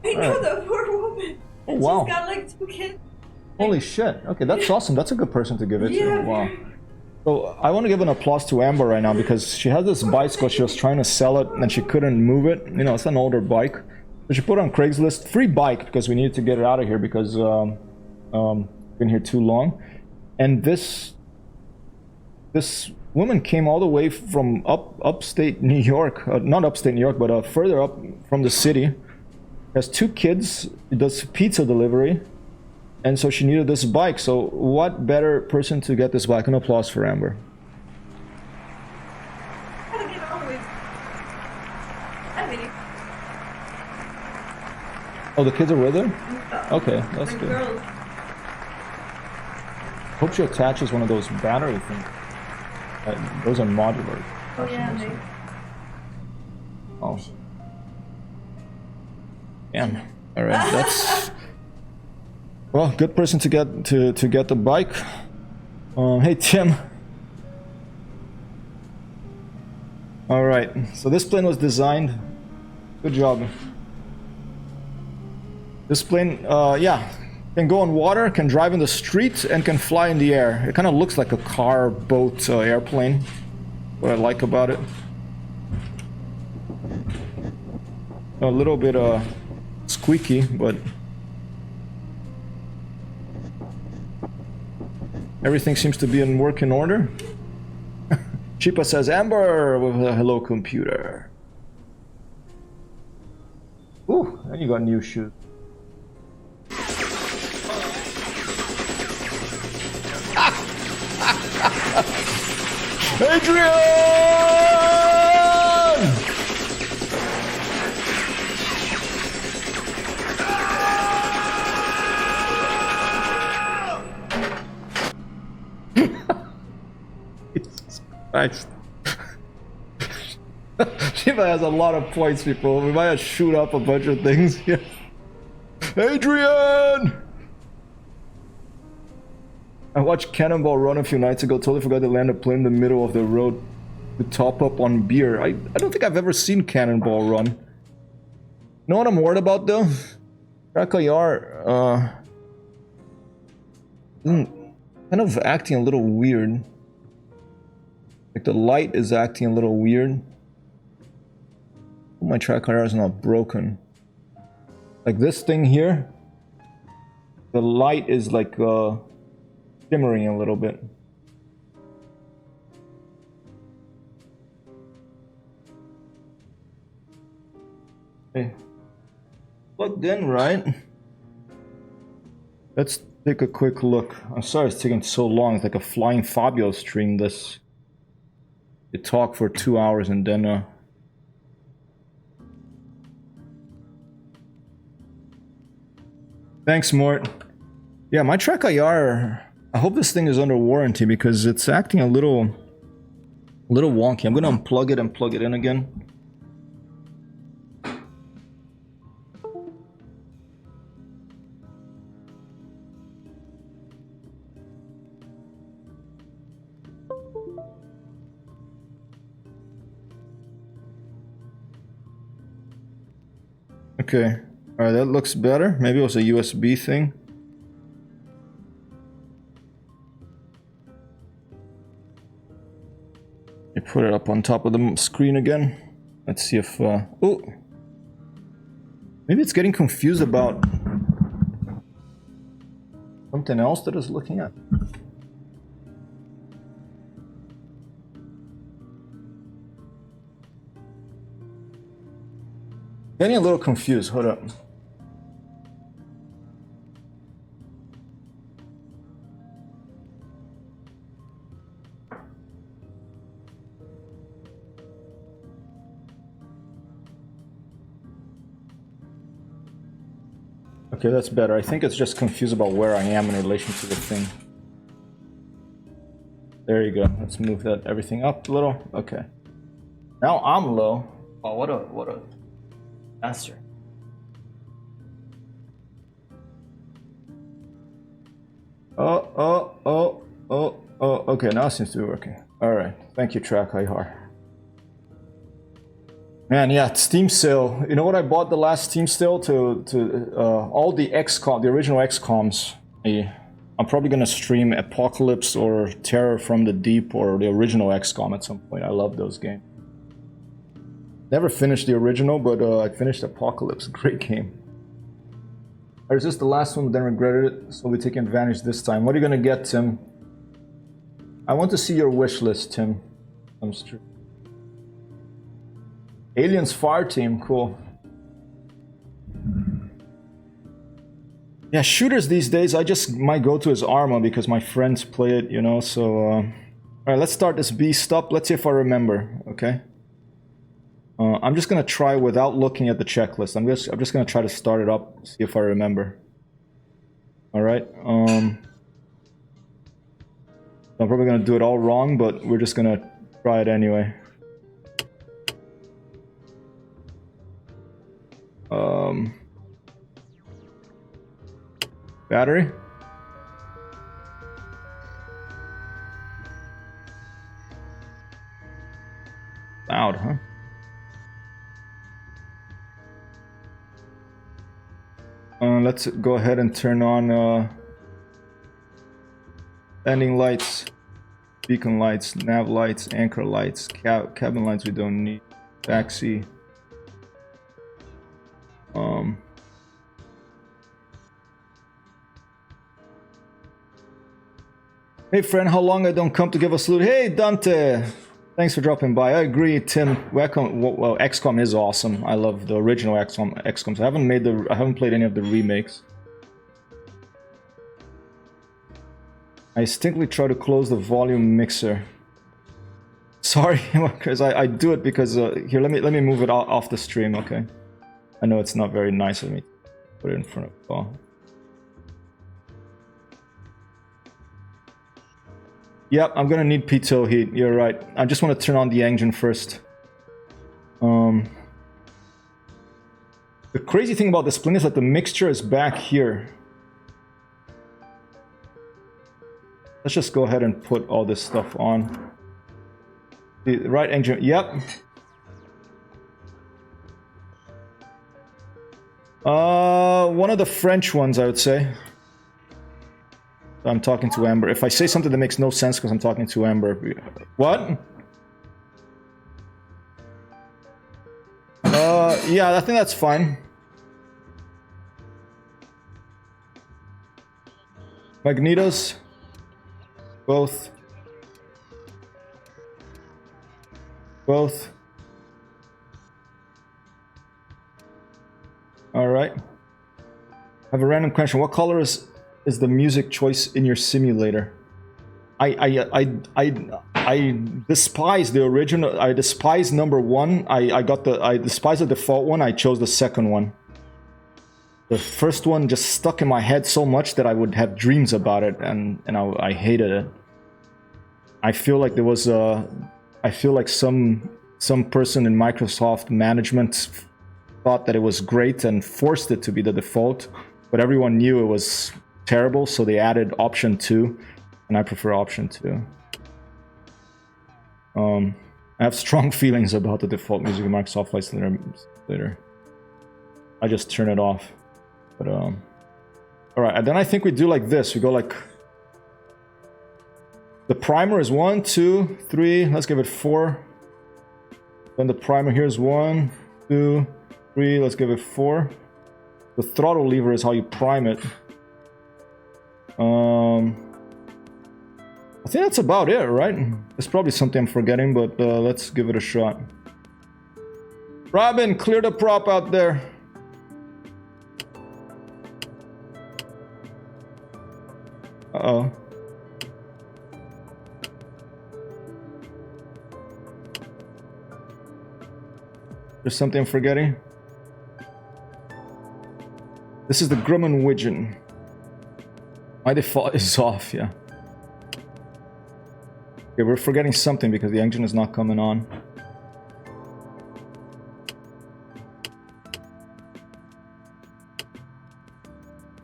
I know, the poor woman. Oh, wow. She's got like 2 kids. Holy shit. Okay, that's awesome. That's a good person to give it Yeah. to. Wow. So I want to give an applause to Amber right now because she has this bicycle. She was trying to sell it and she couldn't move it. You know, it's an older bike. So she put it on Craigslist. Free bike because we needed to get it out of here because been here too long. And this woman came all the way from upstate New York. Not upstate New York, but further up from the city. Has 2 kids. Does pizza delivery. And so she needed this bike. So what better person to get this bike? An applause for Amber. Oh, the kids are with her? Okay, that's good. Girls. Hope she attaches one of those battery things. Those are modular. Oh yeah, they... Oh. Damn. All right, that's... Well, good person to get the bike. Hey Tim. All right, so this plane was designed. Good job. This plane, yeah, can go on water, can drive in the street, and can fly in the air. It kind of looks like a car, boat, airplane. What I like about it. A little bit squeaky, but everything seems to be in working order. Chipa says, Amber with a hello computer. Ooh, and you got new shoes. Adrian! Jesus Christ. Shiva has a lot of points, people. We might have shoot up a bunch of things here. Adrian! I watched Cannonball Run a few nights ago. Totally forgot to land a plane in the middle of the road to top up on beer. I don't think I've ever seen Cannonball Run. You know what I'm worried about though? Rakayar, kind of acting a little weird. Like the light is acting a little weird. My track IR is not broken. Like this thing here, the light is like shimmering a little bit. Okay. Plugged in, right? Let's take a quick look. I'm sorry it's taking so long. It's like a flying Fabio stream. This you talk for 2 hours and then thanks, Mort. Yeah, my track IR, I hope this thing is under warranty because it's acting a little wonky. I'm gonna unplug it and plug it in again. Okay. Alright, that looks better. Maybe it was a USB thing. You put it up on top of the screen again. Let's see if... oh! Maybe it's getting confused about something else that it's looking at. Getting a little confused. Hold up. Okay, that's better. I think it's just confused about where I am in relation to the thing. There you go. Let's move that everything up a little. Okay. Now I'm low. Oh, what a master. Oh. Okay, now it seems to be working. All right. Thank you, Track IHAR. Man, yeah, Steam sale. You know what I bought the last Steam sale to all the XCOM, the original XCOMs. I'm probably gonna stream Apocalypse or Terror from the Deep or the original XCOM at some point. I love those games. Never finished the original, but I finished Apocalypse. Great game. I resisted the last one, but then regretted it, so we're taking advantage this time. What are you gonna get, Tim? I want to see your wish list, Tim. Comes true. Aliens Fire Team, cool. Yeah, shooters these days, I just might go to his Arma because my friends play it, you know, so... Alright, let's start this beast up. Let's see if I remember, okay? I'm just gonna try without looking at the checklist. I'm just gonna try to start it up, see if I remember. Alright, I'm probably gonna do it all wrong, but we're just gonna try it anyway. Battery? Loud, huh? Let's go ahead and turn on landing lights, beacon lights, nav lights, anchor lights, cabin lights we don't need, taxi. Hey friend, how long I don't come to give a salute? Hey Dante! Thanks for dropping by. I agree, Tim. Welcome. Well, XCOM is awesome. I love the original XCOMs. I haven't played any of the remakes. I distinctly try to close the volume mixer. Sorry, because I do it because here. Let me move it off the stream. Okay. I know it's not very nice of me to put it in front of Paul. Yep, I'm gonna need pitot heat. You're right. I just want to turn on the engine first. The crazy thing about the splint is that the mixture is back here. Let's just go ahead and put all this stuff on. The right engine. Yep. One of the French ones, I would say. I'm talking to Amber. If I say something that makes no sense because I'm talking to Amber. What? Yeah, I think that's fine. Magnetos. Both. Both. Alright. I have a random question. What color is the music choice in your simulator? I despise the original. I despise number one. I despise the default one. I chose the second one. The first one just stuck in my head so much that I would have dreams about it, and I hated it. I feel like there was I feel like some person in Microsoft management thought that it was great and forced it to be the default, but everyone knew it was terrible, so they added option 2, and I prefer option 2. I have strong feelings about the default music in Microsoft Flight Simulator. I just turn it off. But alright, and then I think we do like this. We go like... The primer is 1, 2, 3, let's give it 4. Then the primer here is 1, 2, 3, let's give it 4. The throttle lever is how you prime it. I think that's about it, right? There's probably something I'm forgetting, but let's give it a shot. Robin, clear the prop out there. Uh-oh. There's something I'm forgetting. This is the Grumman Widgeon. My default is off, yeah. Okay, we're forgetting something because the engine is not coming on.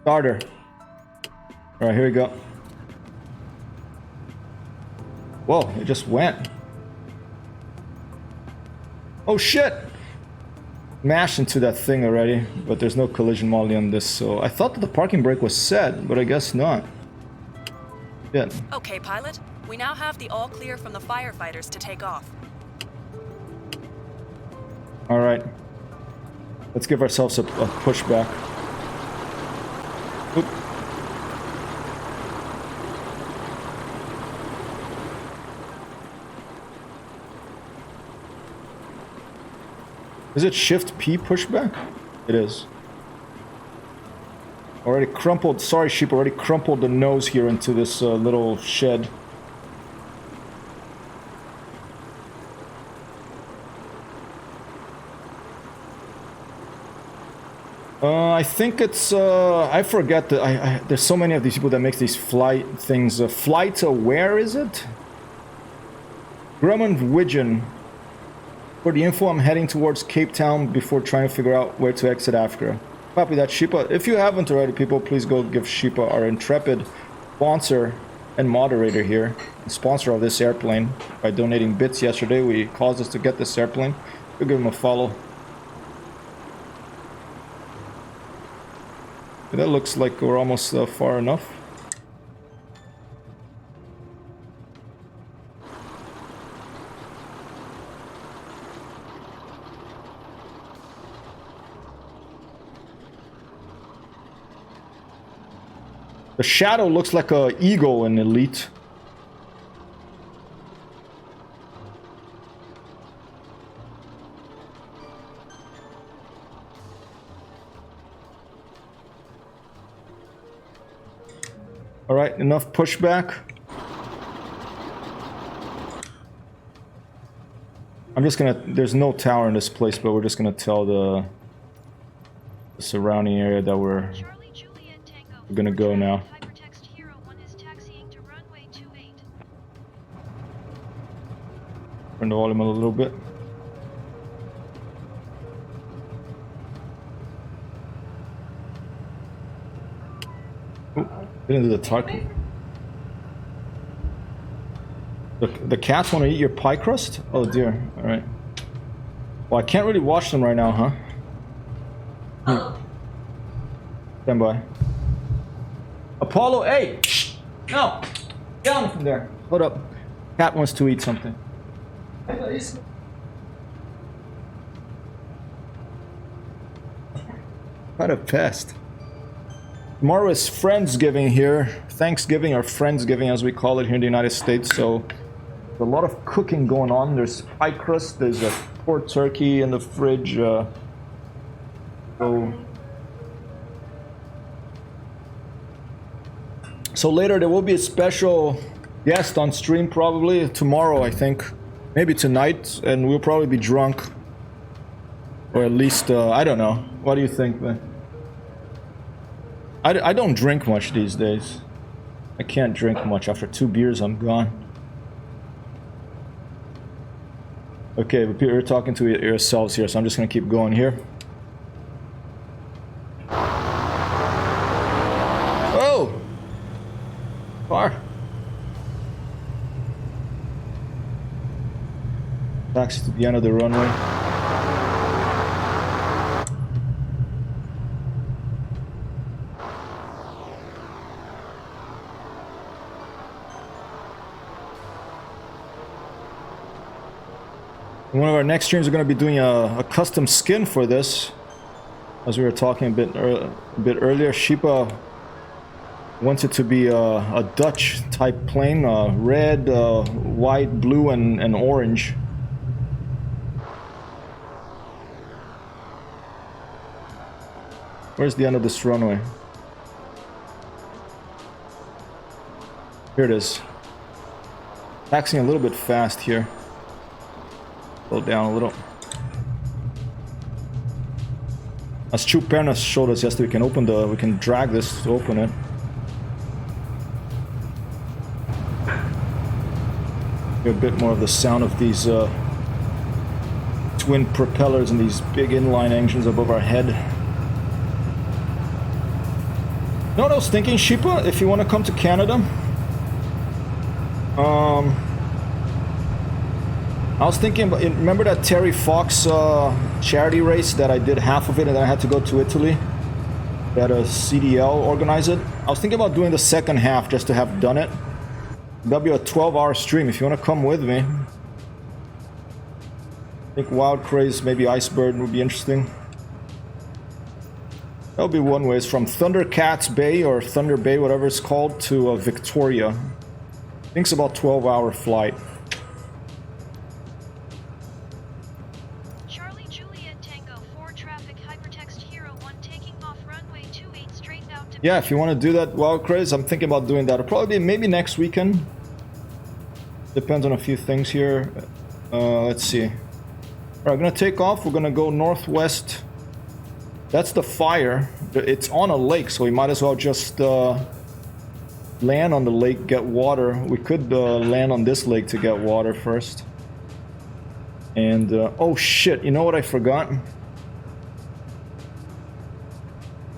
Starter. Alright, here we go. Whoa, it just went. Oh shit! Mashed into that thing already, but there's no collision modeling on this, so I thought that the parking brake was set, but I guess not. Yeah. Okay, pilot. We now have the all clear from the firefighters to take off. Alright. Let's give ourselves a pushback. Oop. Is it Shift P pushback? It is. Already crumpled, sorry sheep, already crumpled the nose here into this little shed. I think it's, I forget that, there's so many of these people that makes these flight things, flight aware, is it? G-44 Widgeon. For the info, I'm heading towards Cape Town before trying to figure out where to exit after. Copy that, Sheepa. If you haven't already, people, please go give Sheepa, our intrepid sponsor and moderator here, the sponsor of this airplane, by donating bits yesterday. We caused us to get this airplane. We'll give him a follow. That looks like we're almost far enough. The shadow looks like a eagle in Elite. All right, enough pushback. I'm just gonna, there's no tower in this place, but we're just gonna tell the surrounding area that we're gonna go now. Turn the volume a little bit. Ooh, didn't do the target. The cats want to eat your pie crust? Oh dear. All right. Well, I can't really watch them right now, huh? Oh. Stand by. Apollo 8! Shh! No! Get down from there. Hold up. Cat wants to eat something. What a pest. Tomorrow is Friendsgiving here. Thanksgiving or Friendsgiving as we call it here in the United States. So there's a lot of cooking going on. There's pie crust, there's a pork turkey in the fridge. So later there will be a special guest on stream probably tomorrow, I think. Maybe tonight, and we'll probably be drunk. Or at least, I don't know. What do you think, man? I don't drink much these days. I can't drink much. After 2 beers, I'm gone. Okay, but you're talking to yourselves here, so I'm just gonna keep going here. Oh! Car. Taxi to the end of the runway. One of our next streams are going to be doing a custom skin for this, as we were talking a bit earlier. Sheepa wants it to be a Dutch type plane, red, white, blue, and orange. Where's the end of this runway? Here it is. Taxiing a little bit fast here. Slow down a little. As Chu Pernas showed us yesterday, we can drag this to open it. Hear a bit more of the sound of these twin propellers and these big inline engines above our head. You know what I was thinking, Sheepa? If you want to come to Canada, I was thinking about, remember that Terry Fox charity race that I did half of it and then I had to go to Italy? That a CDL organized it. I was thinking about doing the second half just to have done it. That'll be a 12-hour stream if you want to come with me. I think Wild Craze, maybe Iceberg would be interesting. That'll be one way. It's from Thundercats Bay or Thunder Bay, whatever it's called, to Victoria. I think it's about 12-hour flight. Charlie Juliet Tango 4 traffic hypertext Hero 1 taking off runway 28 straight out to... Yeah, if you want to do that, Wild Craze, I'm thinking about doing that. It'll probably be maybe next weekend. Depends on a few things here. Let's see. Alright, I'm gonna take off. We're gonna go northwest. That's the fire. It's on a lake, so we might as well just land on the lake, get water. We could land on this lake to get water first. And, oh shit, you know what I forgot?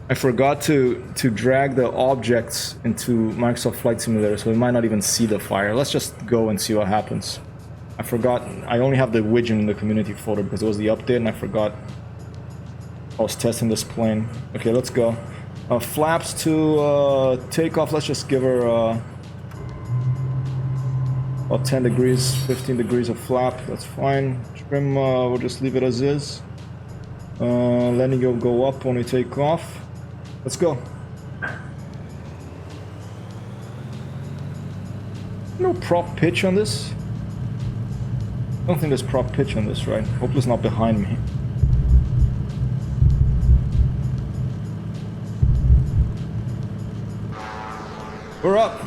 I forgot to drag the objects into Microsoft Flight Simulator, so we might not even see the fire. Let's just go and see what happens. I forgot, I only have the Widgeon in the community folder because it was the update and I forgot I was testing this plane. Okay, let's go. Flaps to take off, let's just give her about 10 degrees, 15 degrees of flap, that's fine. Trim, we'll just leave it as is. Landing will go up when we take off. Let's go. No prop pitch on this? I don't think there's prop pitch on this, right? Hope it's not behind me. We're up.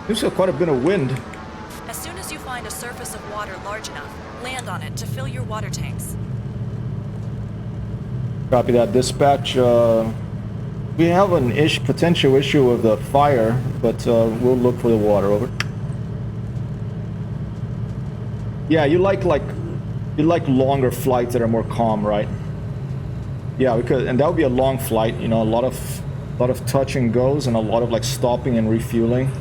There's quite a bit of wind. As soon as you find a surface of water large enough, land on it to fill your water tanks. Copy that, dispatch. We have an potential issue with the fire, but we'll look for the water. Over. Yeah, you like longer flights that are more calm, right? Yeah, because and that would be a long flight. You know, a lot of touch and goes, and a lot of like stopping and refueling,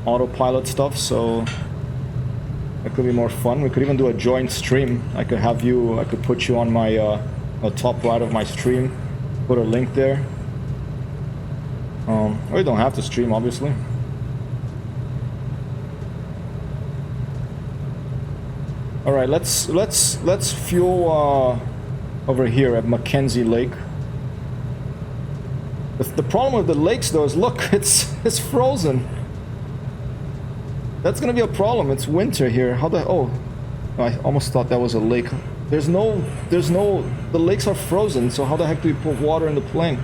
autopilot stuff. So that could be more fun. We could even do a joint stream. I could put you on my top right of my stream. Put a link there. We don't have to stream, obviously. All right, let's fuel over here at Mackenzie Lake. The problem with the lakes, though, is look, it's frozen. That's gonna be a problem. It's winter here. Oh, I almost thought that was a lake. There's no. The lakes are frozen. So how the heck do we put water in the plane?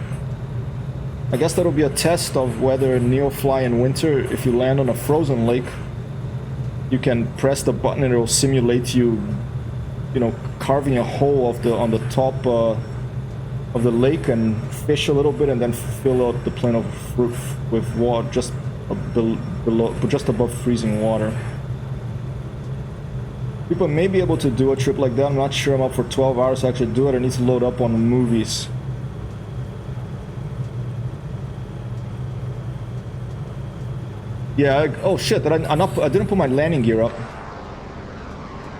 I guess that'll be a test of whether Neofly in winter, if you land on a frozen lake, you can press the button and it'll simulate you know, carving a hole on the top of the lake and fish a little bit and then fill out the plane with water just above freezing water. People may be able to do a trip like that. I'm not sure I'm up for 12 hours to actually do it. I need to load up on the movies. Yeah, oh shit, I didn't put my landing gear up.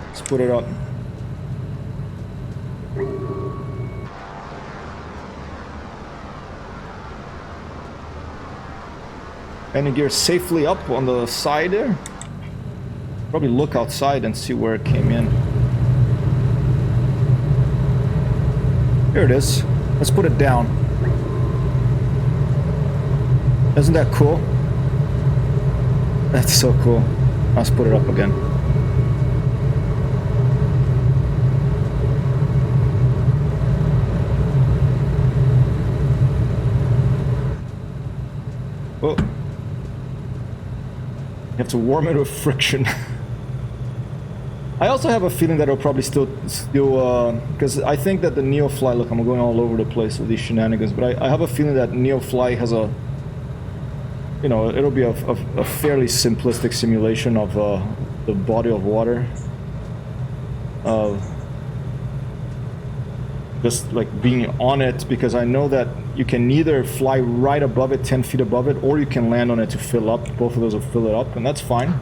Let's put it up. Landing gear safely up on the side there. Probably look outside and see where it came in. Here it is. Let's put it down. Isn't that cool? That's so cool. Let's put it up again. Oh. You have to warm it with friction. I also have a feeling that it'll probably still, because I think that the Neofly, look, I'm going all over the place with these shenanigans, but I have a feeling that Neofly has a you know, it'll be a fairly simplistic simulation of the body of water. Just like being on it, because I know that you can either fly right above it, 10 feet above it, or you can land on it to fill up. Both of those will fill it up, and that's fine.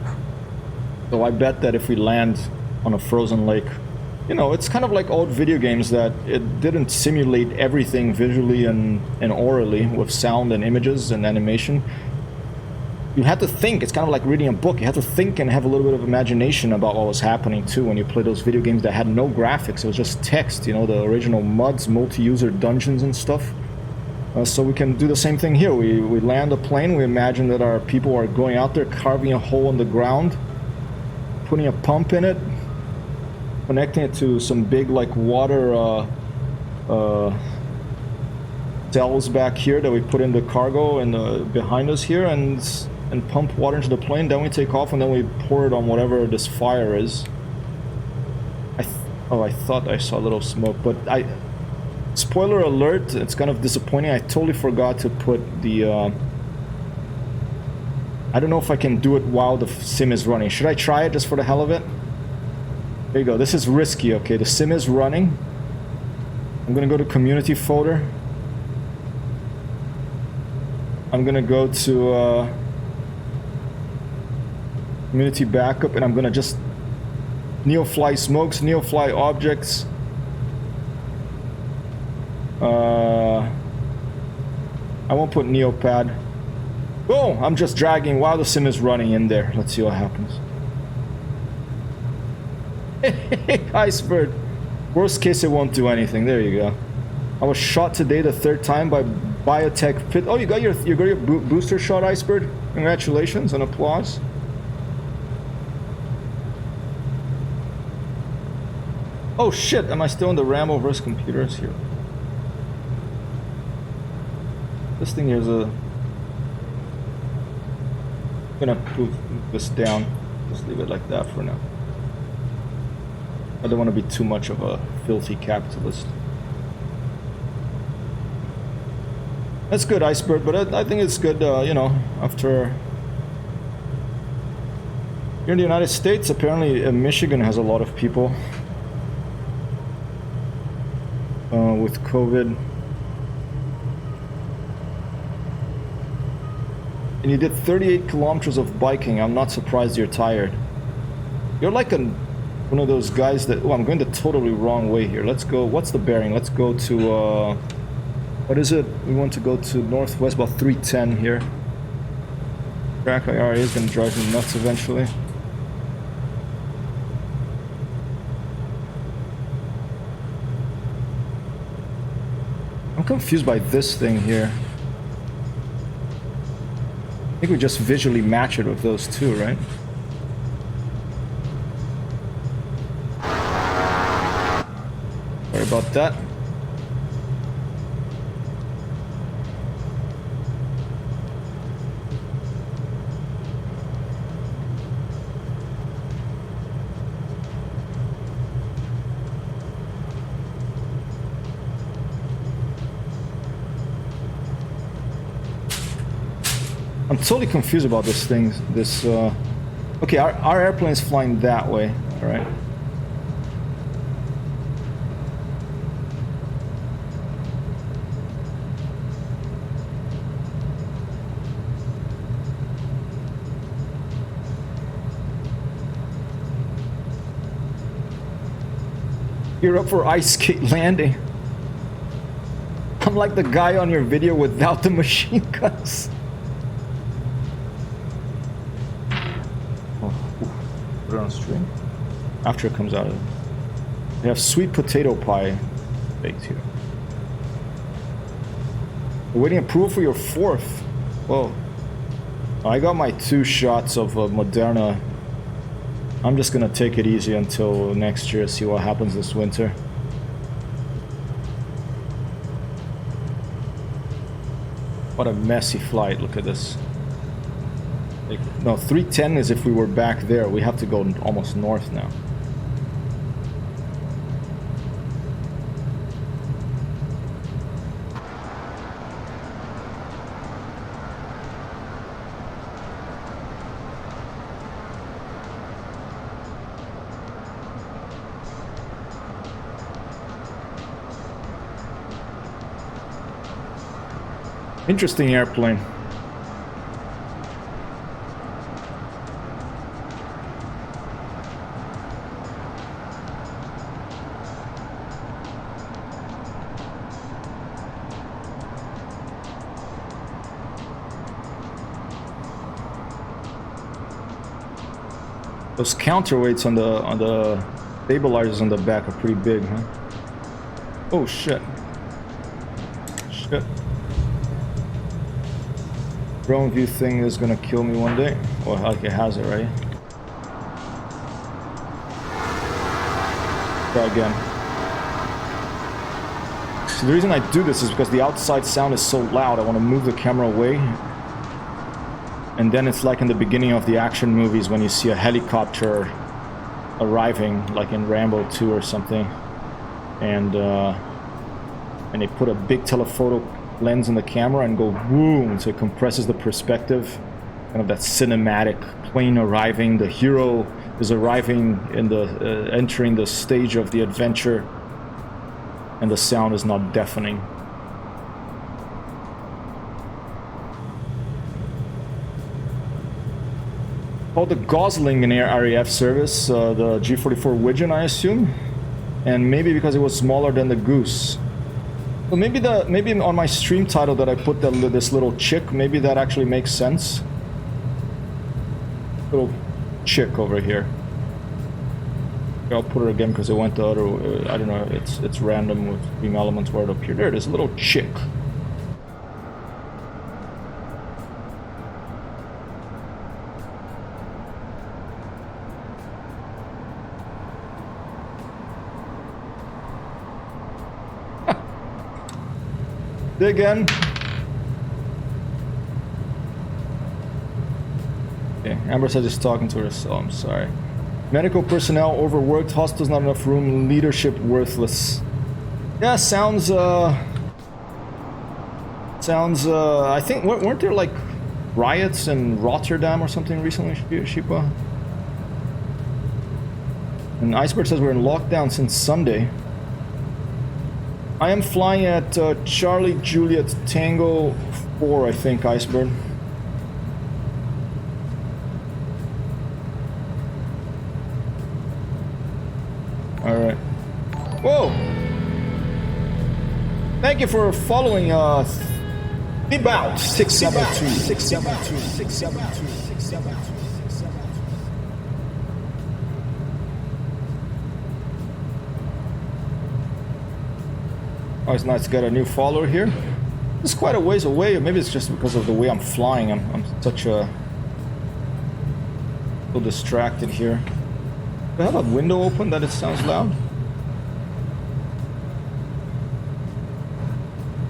So I bet that if we land on a frozen lake, you know, it's kind of like old video games that it didn't simulate everything visually and orally with sound and images and animation. You had to think. It's kind of like reading a book. You had to think and have a little bit of imagination about what was happening too when you play those video games that had no graphics. It was just text, you know, the original MUDs, multi-user dungeons and stuff. So we can do the same thing here. We land a plane. We imagine that our people are going out there, carving a hole in the ground, putting a pump in it, connecting it to some big like water cells back here that we put in the cargo and behind us here, and pump water into the plane. Then we take off, and then we pour it on whatever this fire is. I thought I saw a little smoke, but spoiler alert, it's kind of disappointing. I totally forgot to put the I don't know if I can do it while the sim is running. Should I try it just for the hell of it? There you go. This is risky. Okay, the sim is running. I'm gonna go to community folder. I'm gonna go to community backup, and I'm gonna just neofly smokes, neofly objects. I won't put neopad. Oh, I'm just dragging while the sim is running in there. Let's see what happens. Iceberg. Worst case, it won't do anything. There you go. I was shot today the 3rd time by biotech pit. Oh, you got your booster shot, Iceberg. Congratulations and applause. Oh shit! Am I still in the Rambo versus computers here? This thing here is a. I'm gonna put this down. Just leave it like that for now. I don't want to be too much of a filthy capitalist. That's good, Iceberg, but I think it's good, you know, after... Here in the United States, apparently Michigan has a lot of people with COVID. And you did 38 kilometers of biking. I'm not surprised you're tired. You're like one of those guys that... Oh, I'm going the totally wrong way here. Let's go... What's the bearing? Let's go to... What is it? We want to go to northwest, about 310 here. Track IR is going to drive me nuts eventually. I'm confused by this thing here. I think we just visually match it with those two, right? Sorry about that. I'm totally confused about this thing. Okay, our airplane is flying that way. All right. You're up for ice skate landing. I'm like the guy on your video without the machine guns. Put it on stream after it comes out of it. We have sweet potato pie baked here. We're waiting approval for your 4th. Whoa. I got my 2 shots of Moderna. I'm just gonna take it easy until next year, see what happens this winter. What a messy flight, look at this. No, 310 is if we were back there. We have to go almost north now. Interesting airplane. Those counterweights on the stabilizers on the back are pretty big, huh? Oh shit. Shit. Drone view thing is gonna kill me one day. Or like it has it, right? Try again. So the reason I do this is because the outside sound is so loud. I want to move the camera away. And then it's like in the beginning of the action movies when you see a helicopter arriving, like in Rambo 2 or something, and they put a big telephoto lens in the camera and go boom, so it compresses the perspective, kind of that cinematic plane arriving. The hero is arriving in the entering the stage of the adventure, and the sound is not deafening. Called the Gosling in Air RAF service, the G-44 Widgeon, I assume, and maybe because it was smaller than the Goose. So maybe on my stream title that I put this little chick, maybe that actually makes sense. Little chick over here. I'll put it again because it went the other. I don't know. It's random with stream elements where it appeared. There it is, a little chick. Again. Okay, Amber said just talking to herself. I'm sorry. Medical personnel overworked, hospitals not enough room, leadership worthless. Yeah, sounds. I think weren't there like riots in Rotterdam or something recently, Shipa? And Iceberg says we're in lockdown since Sunday. I am flying at Charlie Juliet Tango 4, I think, Iceberg. Alright. Whoa! Thank you for following About 672 672 672 672. Oh, it's nice to get a new follower here. It's quite a ways away. Maybe it's just because of the way I'm flying. I'm such a little distracted here. Do I have a window open that it sounds loud?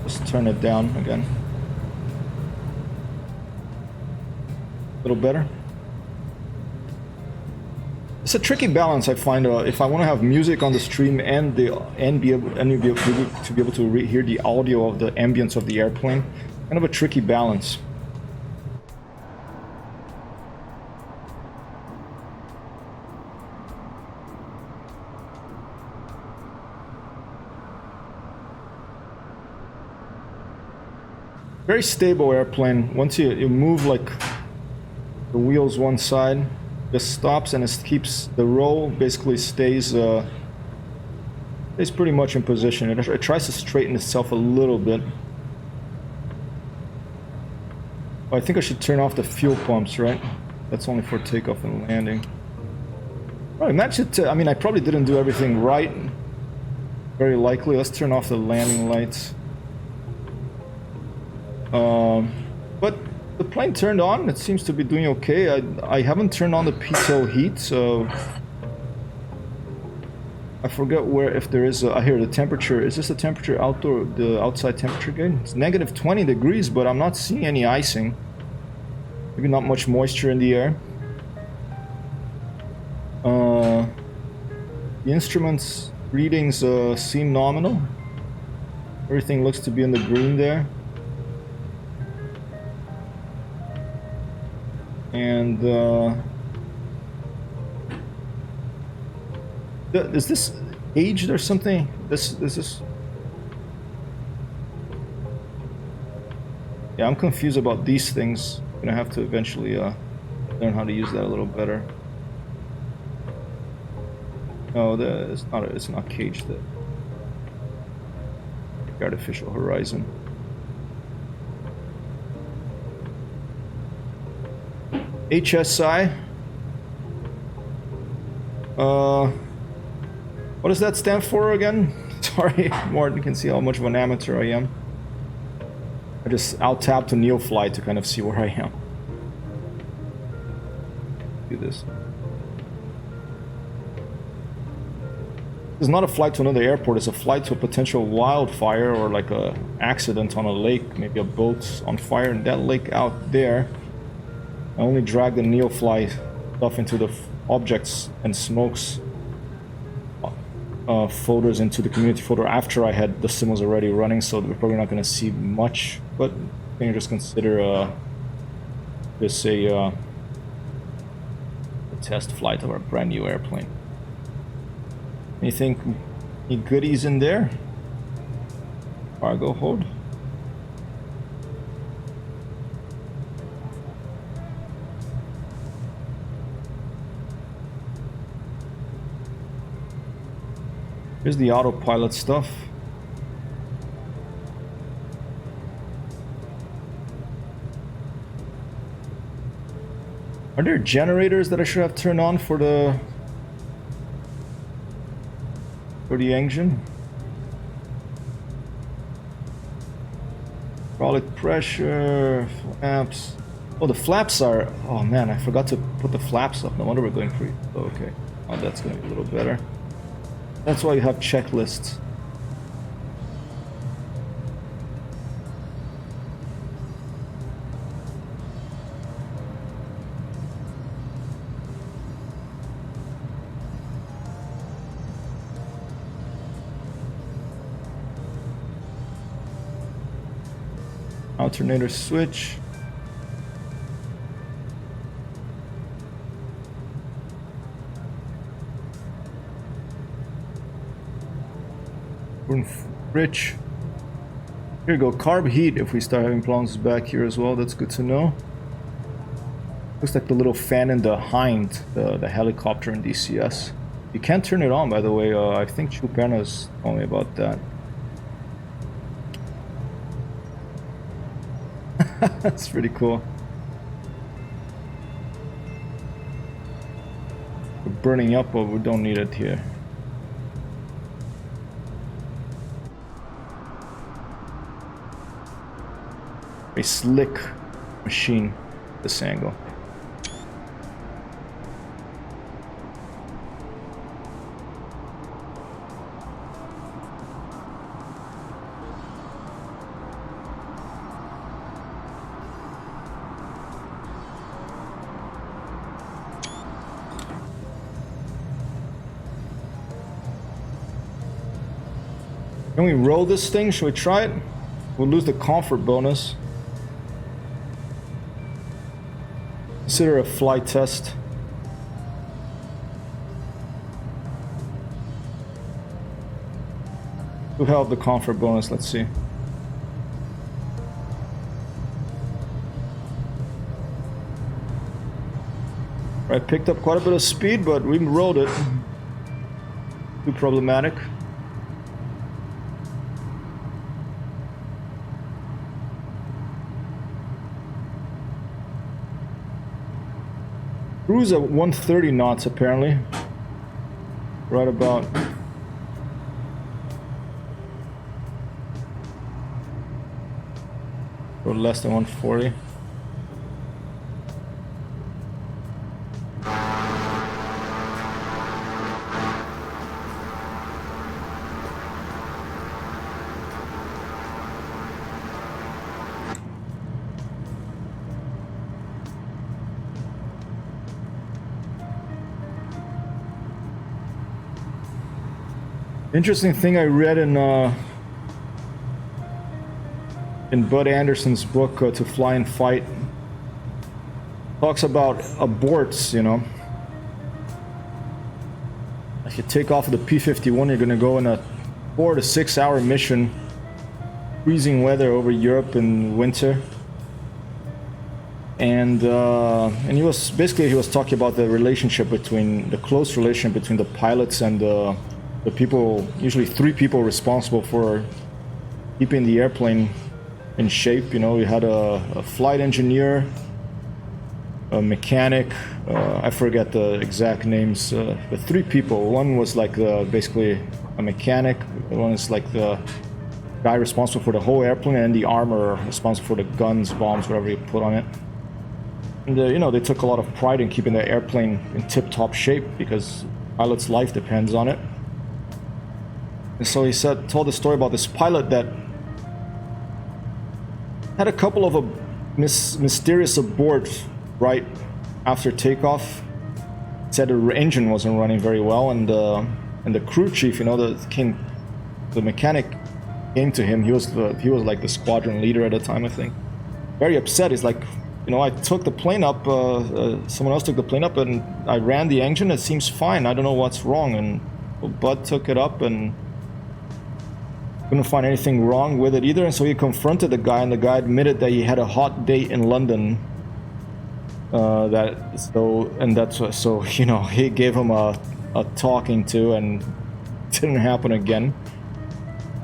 Just turn it down again. A little better. It's a tricky balance, I find. If I want to have music on the stream and be able to hear the audio of the ambience of the airplane, kind of a tricky balance. Very stable airplane. Once you move like the wheels one side, just stops and it keeps the roll, basically stays pretty much in position. It tries to straighten itself a little bit. Oh, I think I should turn off the fuel pumps, right? That's only for takeoff and landing. Oh, imagine I mean, I probably didn't do everything right. Very likely. Let's turn off the landing lights. But the plane turned on. It seems to be doing okay. I haven't turned on the pitot heat, so I forget where, if there is I hear the temperature. Is this the temperature outdoor, the outside temperature gauge? It's negative 20 degrees, but I'm not seeing any icing. Maybe not much moisture in the air. The instruments readings seem nominal. Everything looks to be in the green there. And is this aged or something? This Yeah, I'm confused about these things. I'm gonna have to eventually learn how to use that a little better. No, it's not caged. The artificial horizon. HSI. What does that stand for again? Sorry, Martin can see how much of an amateur I am. I'll tap to neofly to kind of see where I am. Do this. It's not a flight to another airport, it's a flight to a potential wildfire or like a accident on a lake, maybe a boat's on fire in that lake out there. I only drag the neofly stuff into the objects and smokes folders into the community folder after I had the simuls already running, so we're probably not going to see much, but I think just consider this a test flight of our brand new airplane. Anything, any goodies in there? Cargo hold. Here's the autopilot stuff. Are there generators that I should have turned on for the engine? Hydraulic pressure, flaps. Oh, the flaps are... Oh man, I forgot to put the flaps up. No wonder we're going free. Oh, okay. Oh, that's going to be a little better. That's why you have checklists. Alternator switch. Rich. Here you go, carb heat if we start having problems back here as well, that's good to know. Looks like the little fan in the hind, the helicopter in DCS. You can't turn it on, by the way. I think Chuperna's told me about that. That's pretty cool. We're burning up, but we don't need it here. A slick machine, this angle. Can we roll this thing? Should we try it? We'll lose the comfort bonus. Consider a flight test. Who held the comfort bonus? Let's see. Right, picked up quite a bit of speed, but we rolled it. Too problematic. Cruise at 130 knots apparently. Right about. Or less than 140. Interesting thing I read in Bud Anderson's book, To Fly and Fight. Talks about aborts, you know. If you take off of the P-51, you're gonna go in a 4 to 6 hour mission, freezing weather over Europe in winter. and he was talking about the relationship between the close relationship between the pilots and the people, usually 3 people responsible for keeping the airplane in shape. You know, you had a flight engineer, a mechanic, I forget the exact names, the 3 people. One was like basically a mechanic, one is like the guy responsible for the whole airplane, and the armor responsible for the guns, bombs, whatever you put on it. And you know, they took a lot of pride in keeping the airplane in tip-top shape because pilot's life depends on it. And so he told a story about this pilot that had a couple of mysterious aborts right after takeoff. Said the engine wasn't running very well, and the crew chief, you know, the mechanic came to him. He was like the squadron leader at the time, I think. Very upset. He's like, you know, I took the plane up. Someone else took the plane up, and I ran the engine. It seems fine. I don't know what's wrong. And Bud took it up and couldn't find anything wrong with it either. And so he confronted the guy, and the guy admitted that he had a hot date in London. So you know, he gave him a talking to, and it didn't happen again.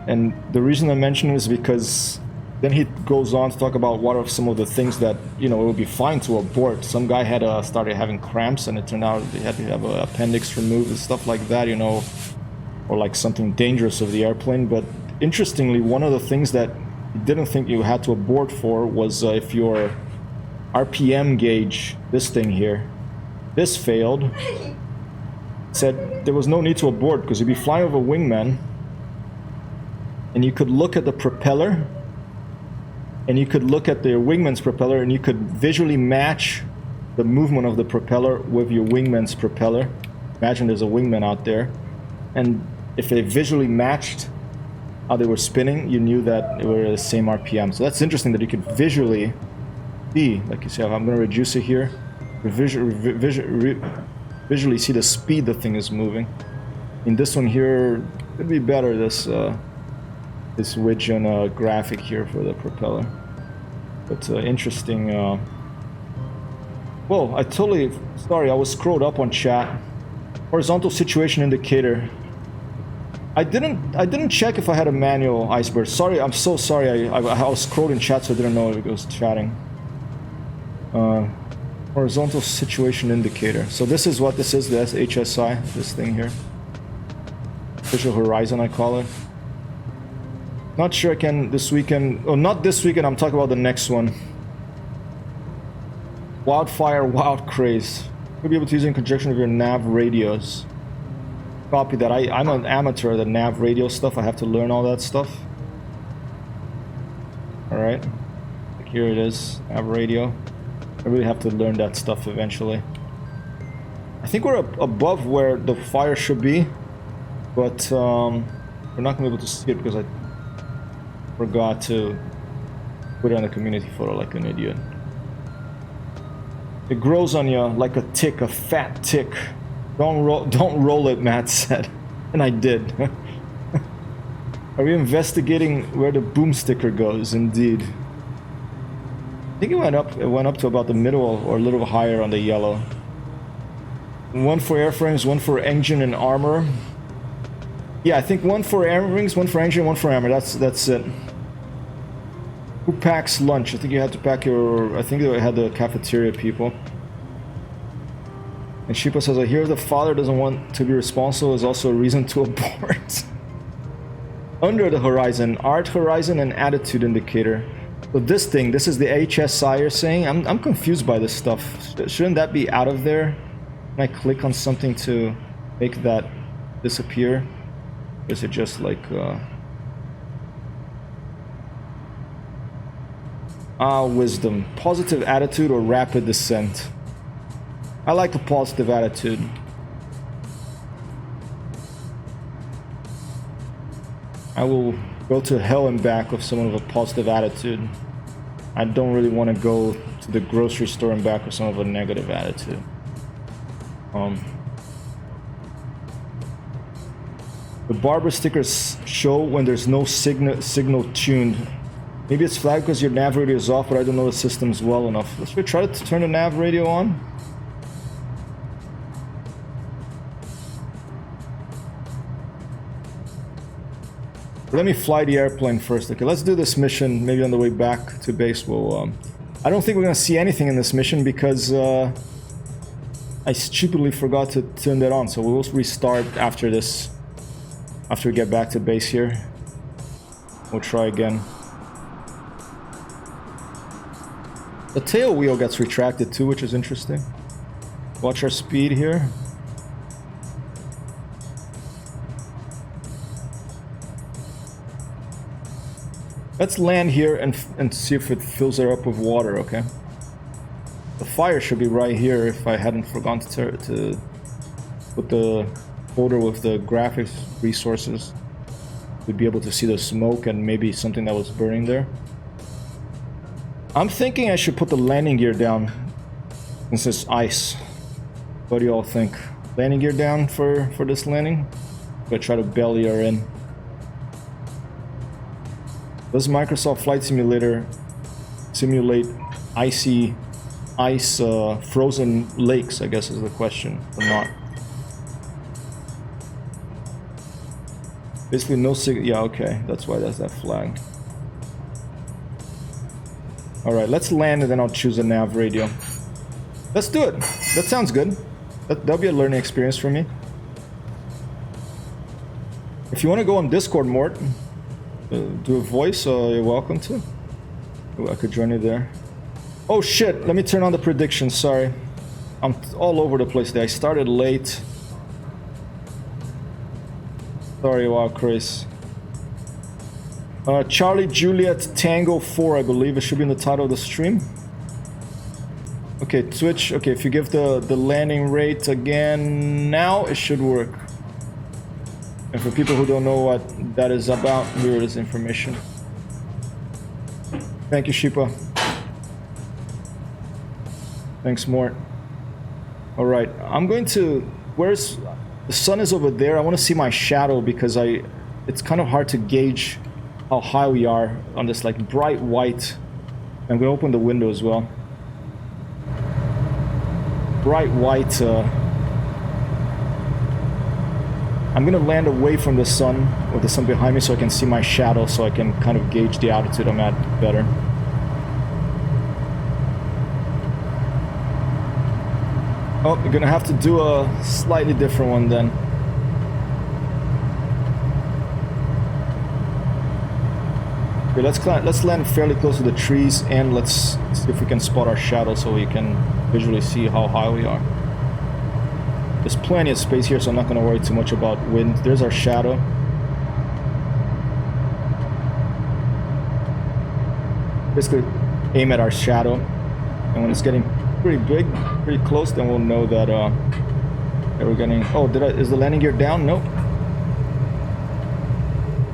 And the reason I mention it is because then he goes on to talk about what are some of the things that, you know, it would be fine to abort. Some guy had started having cramps, and it turned out they had to have an appendix removed and stuff like that, you know, or like something dangerous of the airplane. But interestingly, one of the things that he didn't think you had to abort for was if your RPM gauge, this thing here, this failed. Said there was no need to abort because you'd be flying over a wingman, and you could look at the propeller, and you could look at the wingman's propeller, and you could visually match the movement of the propeller with your wingman's propeller. Imagine there's a wingman out there, and if they visually matched how they were spinning, you knew that they were the same RPM. So that's interesting that you could visually see, like you say, I'm going to reduce it here, visually see the speed the thing is moving. In this one here, it'd be better, this Widgeon graphic here for the propeller. But interesting. Whoa, I was scrolled up on chat. Horizontal situation indicator. I didn't check if I had a manual iceberg. Sorry, I'm so sorry. I was scrolled in chat, so I didn't know it was chatting. Horizontal situation indicator. So this is what this is, the HSI, this thing here. Visual horizon, I call it. Not sure I can this weekend. Oh, not this weekend, I'm talking about the next one. Wildfire, wild craze. You'll be able to use it in conjunction with your nav radios. Copy that. I'm an amateur at the nav radio stuff. I have to learn all that stuff. Alright. Like here it is, nav radio. I really have to learn that stuff eventually. I think we're above where the fire should be, but we're not going to be able to see it because I forgot to put it on the community photo like an idiot. It grows on you like a tick, a fat tick. Don't roll it, Matt said. And I did. Are we investigating where the boom sticker goes? Indeed. I think it went up to about the middle or a little higher on the yellow. One for airframes, one for engine and armor. Yeah, I think one for airframes, one for engine, one for armor. That's it. Who packs lunch? I think you had to pack your... I think they had the cafeteria people. And Sheepa says, I hear the father doesn't want to be responsible is also a reason to abort. Under the horizon, art horizon and attitude indicator. So this thing, this is the HSI you're saying? I'm confused by this stuff. Shouldn't that be out of there? Can I click on something to make that disappear? Or is it just like... wisdom. Positive attitude or rapid descent? I like a positive attitude. I will go to hell and back with someone with a positive attitude. I don't really want to go to the grocery store and back with someone with a negative attitude. The barber stickers show when there's no signal tuned. Maybe it's flagged because your nav radio is off, but I don't know the systems well enough. Let's try to turn the nav radio on. Let me fly the airplane first. Okay, let's do this mission. Maybe on the way back to base we'll... I don't think we're gonna see anything in this mission because I stupidly forgot to turn that on. So we'll restart after this. After we get back to base here. We'll try again. The tail wheel gets retracted too, which is interesting. Watch our speed here. Let's land here and see if it fills it up with water, okay? The fire should be right here if I hadn't forgotten to put the folder with the graphics resources. We'd be able to see the smoke and maybe something that was burning there. I'm thinking I should put the landing gear down since it's ice. What do you all think? Landing gear down for this landing? I'm gonna try to belly her in. Does Microsoft Flight Simulator simulate ice frozen lakes, I guess is the question, or not? Basically no yeah, okay, that's why there's that flag. Alright, let's land and then I'll choose a nav radio. Let's do it. That sounds good. That'll be a learning experience for me. If you want to go on Discord, Mort, do a voice, you're welcome to. Ooh, I could join you there. Oh shit, let me turn on the predictions, sorry. I'm all over the place today. I started late. Sorry, wow, Chris. Charlie Juliet Tango 4, I believe. It should be in the title of the stream. Okay, Twitch. Okay, if you give the landing rate again now, it should work. And for people who don't know what that is about, here it is information. Thank you, Sheepa. Thanks, Mort. Alright, I'm going to... Where's... The sun is over there. I want to see my shadow because it's kind of hard to gauge how high we are on this like bright white. I'm going to open the window as well. Bright white... I'm gonna land away from the sun, with the sun behind me, so I can see my shadow, so I can kind of gauge the altitude I'm at better. Oh, you're gonna have to do a slightly different one then. Okay, let's land fairly close to the trees, and let's see if we can spot our shadow so we can visually see how high we are. There's plenty of space here, so I'm not going to worry too much about wind. There's our shadow. Basically, aim at our shadow. And when it's getting pretty big, pretty close, then we'll know that, that we're getting... Oh, is the landing gear down? Nope.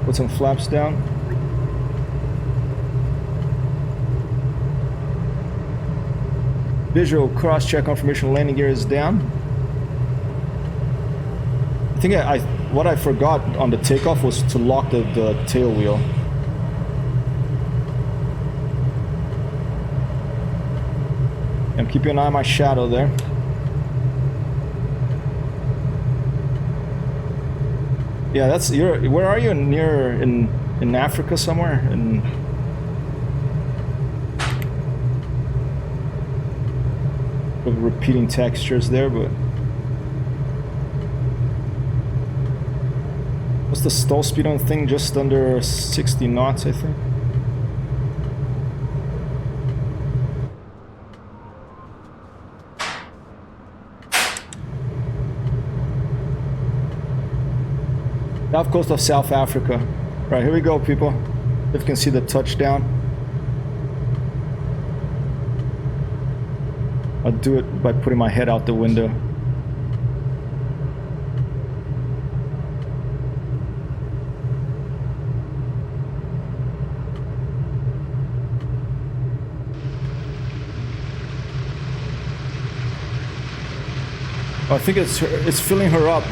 Put some flaps down. Visual cross-check confirmation landing gear is down. I think what I forgot on the takeoff was to lock the tail wheel. I'm keeping an eye on my shadow there. Yeah, that's where are you? In Africa somewhere? With repeating textures there, but what's the stall speed on the thing? Just under 60 knots, I think. South coast of South Africa. Right, here we go, people. If you can see the touchdown. I'll do it by putting my head out the window. I think it's filling her up.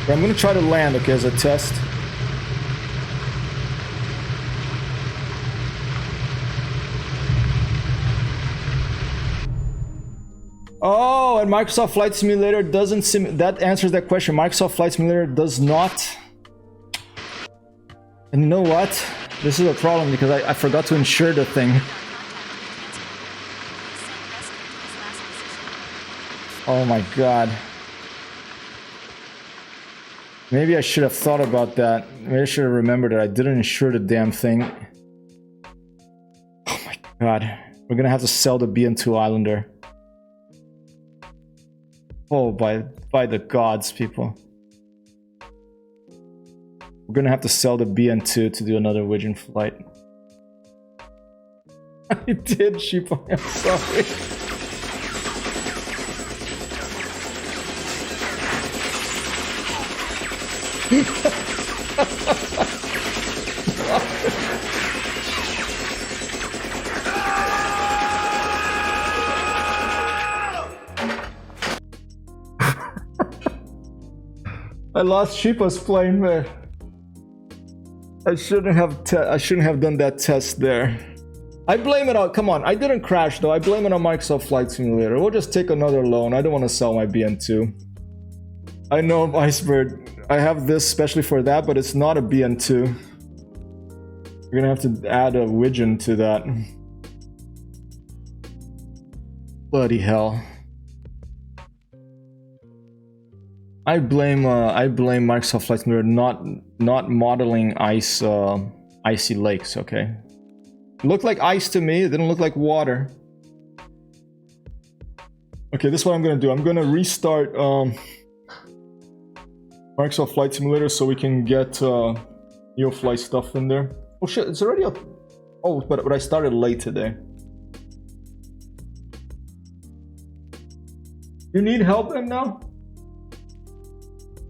But I'm going to try to land, okay, as a test. Oh, and Microsoft Flight Simulator doesn't that answers that question. Microsoft Flight Simulator does not. And you know what? This is a problem because I forgot to insure the thing. Oh my god. Maybe I should have thought about that. Maybe I should have remembered that I didn't insure the damn thing. Oh my god. We're gonna have to sell the BN-2 Islander. Oh, by the gods, people. We're gonna have to sell the BN-2 to do another Widgeon flight. I did, Sheepa. I'm sorry. I lost Sheepa's plane there. I shouldn't have done that test there. I blame it on, come on, I didn't crash though. I blame it on Microsoft Flight Simulator. We'll just take another loan. I don't want to sell my BN-2. I know, Iceberg. I have this especially for that, but it's not a BN-2. We're gonna have to add a Widgeon to that. Bloody hell. I blame Microsoft Flight Simulator not modeling icy lakes, okay? It looked like ice to me, it didn't look like water. Okay, this is what I'm gonna do. I'm gonna restart Microsoft Flight Simulator so we can get NeoFlight stuff in there. Oh shit, it's already up. Oh, but I started late today. You need help then now?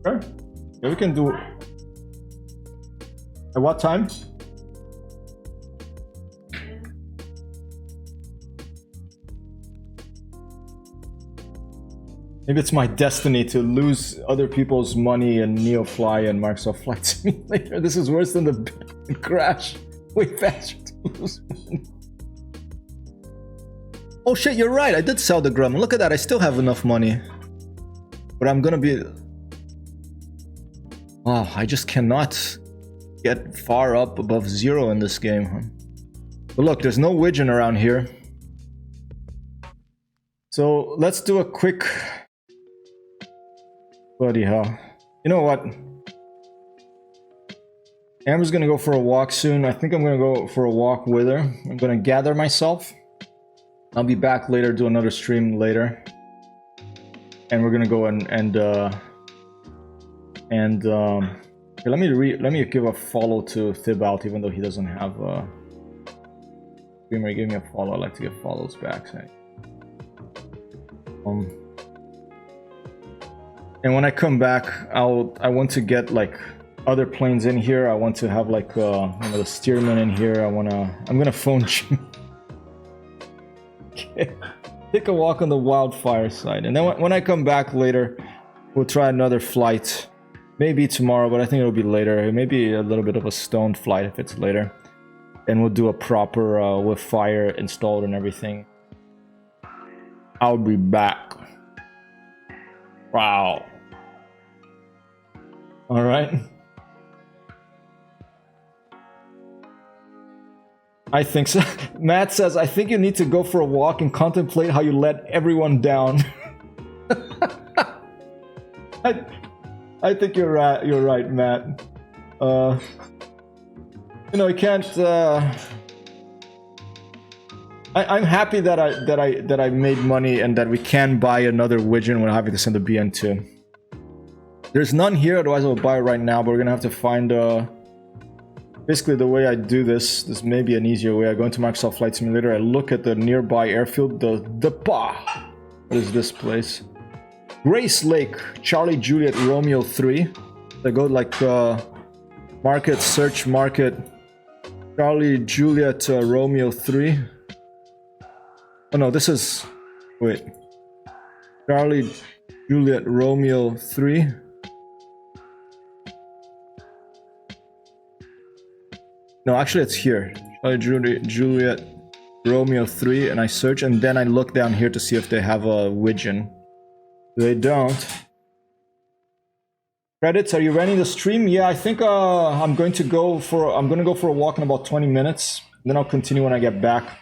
Sure. Yeah, we can do it. At what time? Maybe it's my destiny to lose other people's money in NeoFly and Microsoft Flight Simulator. This is worse than the Bitcoin crash. Way faster to lose money. Oh shit, you're right. I did sell the Grumman. Look at that. I still have enough money. But I'm gonna be... Wow, I just cannot get far up above 0 in this game. Huh? But look, there's no Widgeon around here. So let's do a quick... Bloody hell. You know what? Amber's gonna go for a walk soon. I think I'm gonna go for a walk with her. I'm gonna gather myself. I'll be back later, do another stream later. And we're gonna go let me give a follow to Thibaut, even though he doesn't have a streamer. Give me a follow. I like to give follows back. So. And when I come back, I want to get like other planes in here. I want to have like you know, the steerman in here. I'm gonna phone Jimmy. Okay. Take a walk on the wildfire side, and then when I come back later, we'll try another flight. Maybe tomorrow, but I think it'll be later. Maybe a little bit of a stoned flight if it's later. And we'll do a proper with fire installed and everything. I'll be back. Wow. All right. I think so. Matt says, I think you need to go for a walk and contemplate how you let everyone down. I think you're right. You're right, Matt. You know, I can't. I'm happy that I made money and that we can buy another Widgeon when having to send the BN-2. There's none here, otherwise I'll buy it right now. But we're gonna have to find. Basically, the way I do this may be an easier way. I go into Microsoft Flight Simulator. I look at the nearby airfield. What is this place? Grace Lake, Charlie Juliet Romeo 3. I go like market, search market, Charlie Juliet Romeo 3. Oh no, this is, wait, Charlie Juliet Romeo 3. No, actually it's here. Charlie Juliet Romeo 3, and I search, and then I look down here to see if they have a Widgeon. They don't. Credits, are you running the stream? Yeah, I think I'm going to go for a walk in about 20 minutes. Then I'll continue when I get back.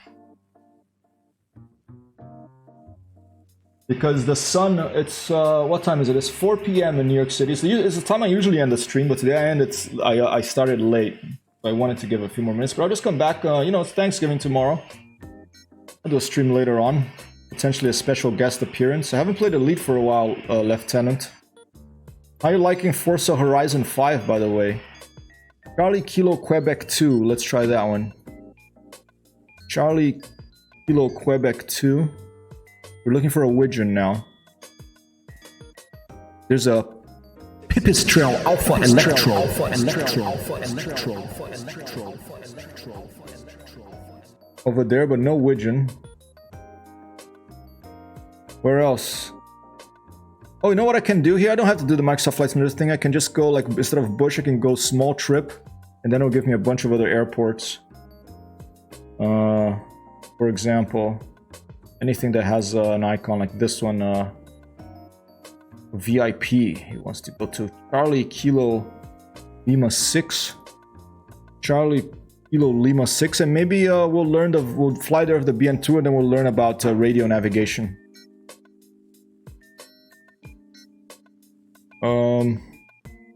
Because the sun, it's what time is it? It's 4 p.m. in New York City. It's the time I usually end the stream, but today I started late. So I wanted to give a few more minutes, but I'll just come back. You know, it's Thanksgiving tomorrow. I'll do a stream later on. Potentially a special guest appearance. I haven't played Elite for a while, Lieutenant. How are you liking Forza Horizon 5, by the way? Charlie Kilo Quebec 2. Let's try that one. Charlie Kilo Quebec 2. We're looking for a Widgeon now. There's a Pipistrel Alpha Electro. Over there, but no Widgeon. Where else? Oh, you know what I can do here? I don't have to do the Microsoft Flight Simulator thing. I can just go, like, instead of Bush, I can go small trip. And then it'll give me a bunch of other airports. For example, anything that has an icon like this one. VIP. He wants to go to Charlie Kilo Lima 6. Charlie Kilo Lima 6. And maybe we'll fly there with the BN-2 and then we'll learn about radio navigation.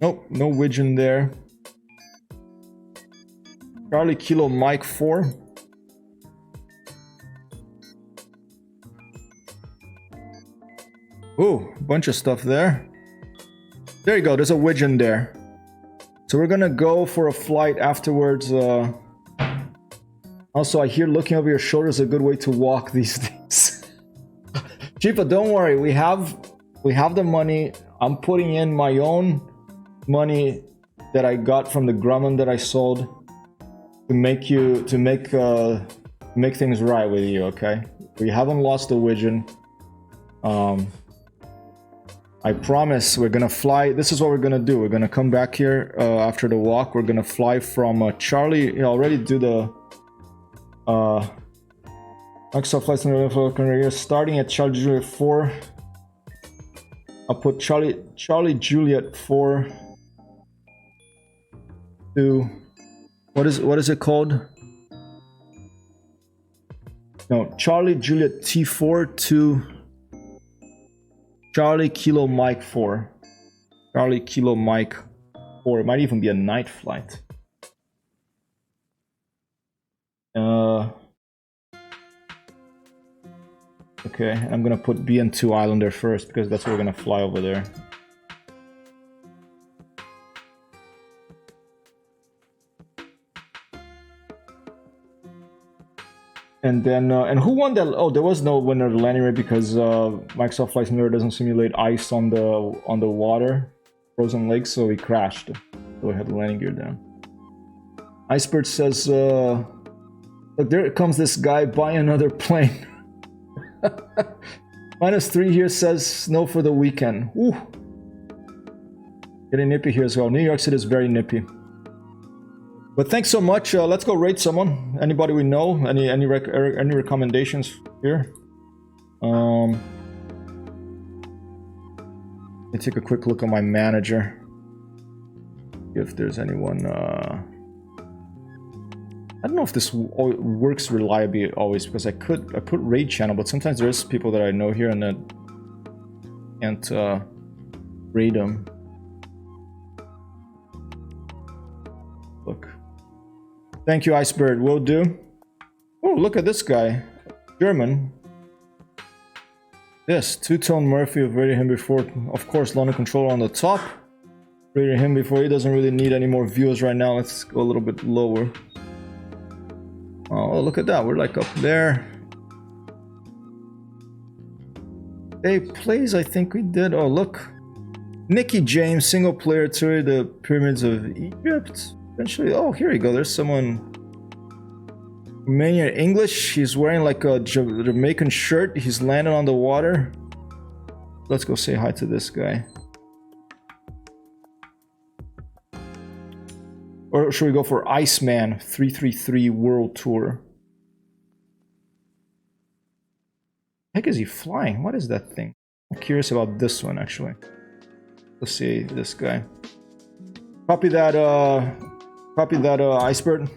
Nope, no Widgeon there. Charlie Kilo Mike 4. Ooh, bunch of stuff there. There you go, there's a Widgeon there. So we're gonna go for a flight afterwards. Also, I hear looking over your shoulder is a good way to walk these days. Chifa, don't worry, we have the money. I'm putting in my own money that I got from the Grumman that I sold to make things right with you, okay? We haven't lost the Widgeon. I promise we're gonna fly. This is what we're gonna do. We're gonna come back here after the walk. We're gonna fly from Charlie. You already do the Microsoft Flight Simulator starting at Charlie Juliet 4. I'll put Charlie Juliet 4 to what is it called? No, Charlie Juliet T4 to Charlie Kilo Mike 4. Charlie Kilo Mike 4. It might even be a night flight. Okay, I'm gonna put BN-2 Islander first because that's where we're gonna fly over there. And then, and who won that? Oh, there was no winner of the landing rate because Microsoft Flight Simulator doesn't simulate ice on the water, frozen lakes, so we crashed. So we had the landing gear down. Icebird says, look, there comes this guy, buy another plane. -3 here says snow for the weekend. Woo. Getting nippy here as well. New York City is very nippy. But thanks so much. Let's go rate someone. Anybody we know? Any recommendations here? Let me take a quick look at my manager. If there's anyone. I don't know if this works reliably always because I put raid channel, but sometimes there's people that I know here and that can't raid them. Look. Thank you, Icebird. Will do. Oh, look at this guy. German. Yes, two-tone Murphy. I've rated him before. Of course, London Controller on the top. Rated him before. He doesn't really need any more viewers right now. Let's go a little bit lower. Oh, look at that. We're like up there. Hey, plays, I think we did. Oh, look. Nicky James, single player tour, the Pyramids of Egypt. Eventually, oh, here you go. There's someone Romanian English. He's wearing like a Jamaican shirt. He's landed on the water. Let's go say hi to this guy. Or should we go for Iceman 333 World Tour? heck is he flying? What is that thing? I'm curious about this one actually. Let's see this guy. Copy that iceberg.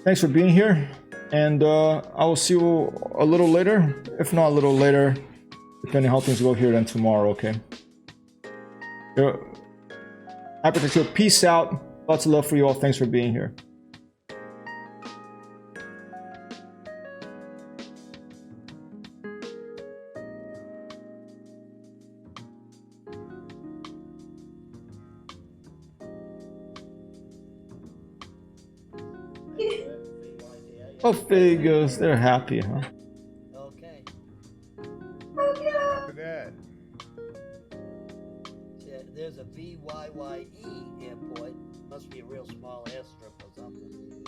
Thanks for being here, and I will see you a little later. If not a little later, depending how things go here, then tomorrow, okay? Hypertexture, peace out. Lots of love for you all. Thanks for being here. Oh, figures, they're happy, huh? Okay. Look at that. Yeah, there's a VYYE airport. Must be a real small airstrip or something.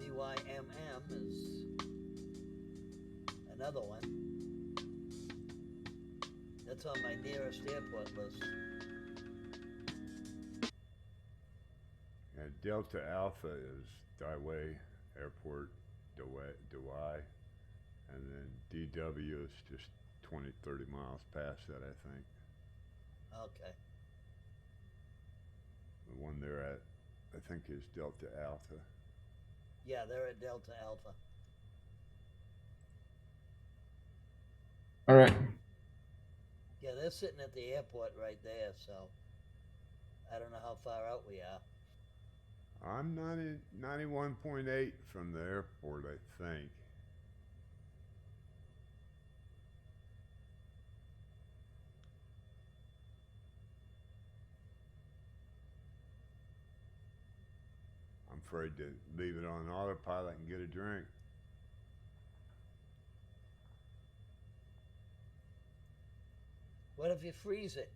VYMM is another one. That's on my nearest airport list. And Delta Alpha is Daiwei Airport, Dawei, and then DW is just 20, 30 miles past that, I think. Okay. The one they're at, I think, is Delta Alpha. Yeah, they're at Delta Alpha. All right. Yeah, they're sitting at the airport right there, so I don't know how far out we are. I'm 91.8 from the airport, I think. I'm afraid to leave it on autopilot and get a drink. What if you freeze it?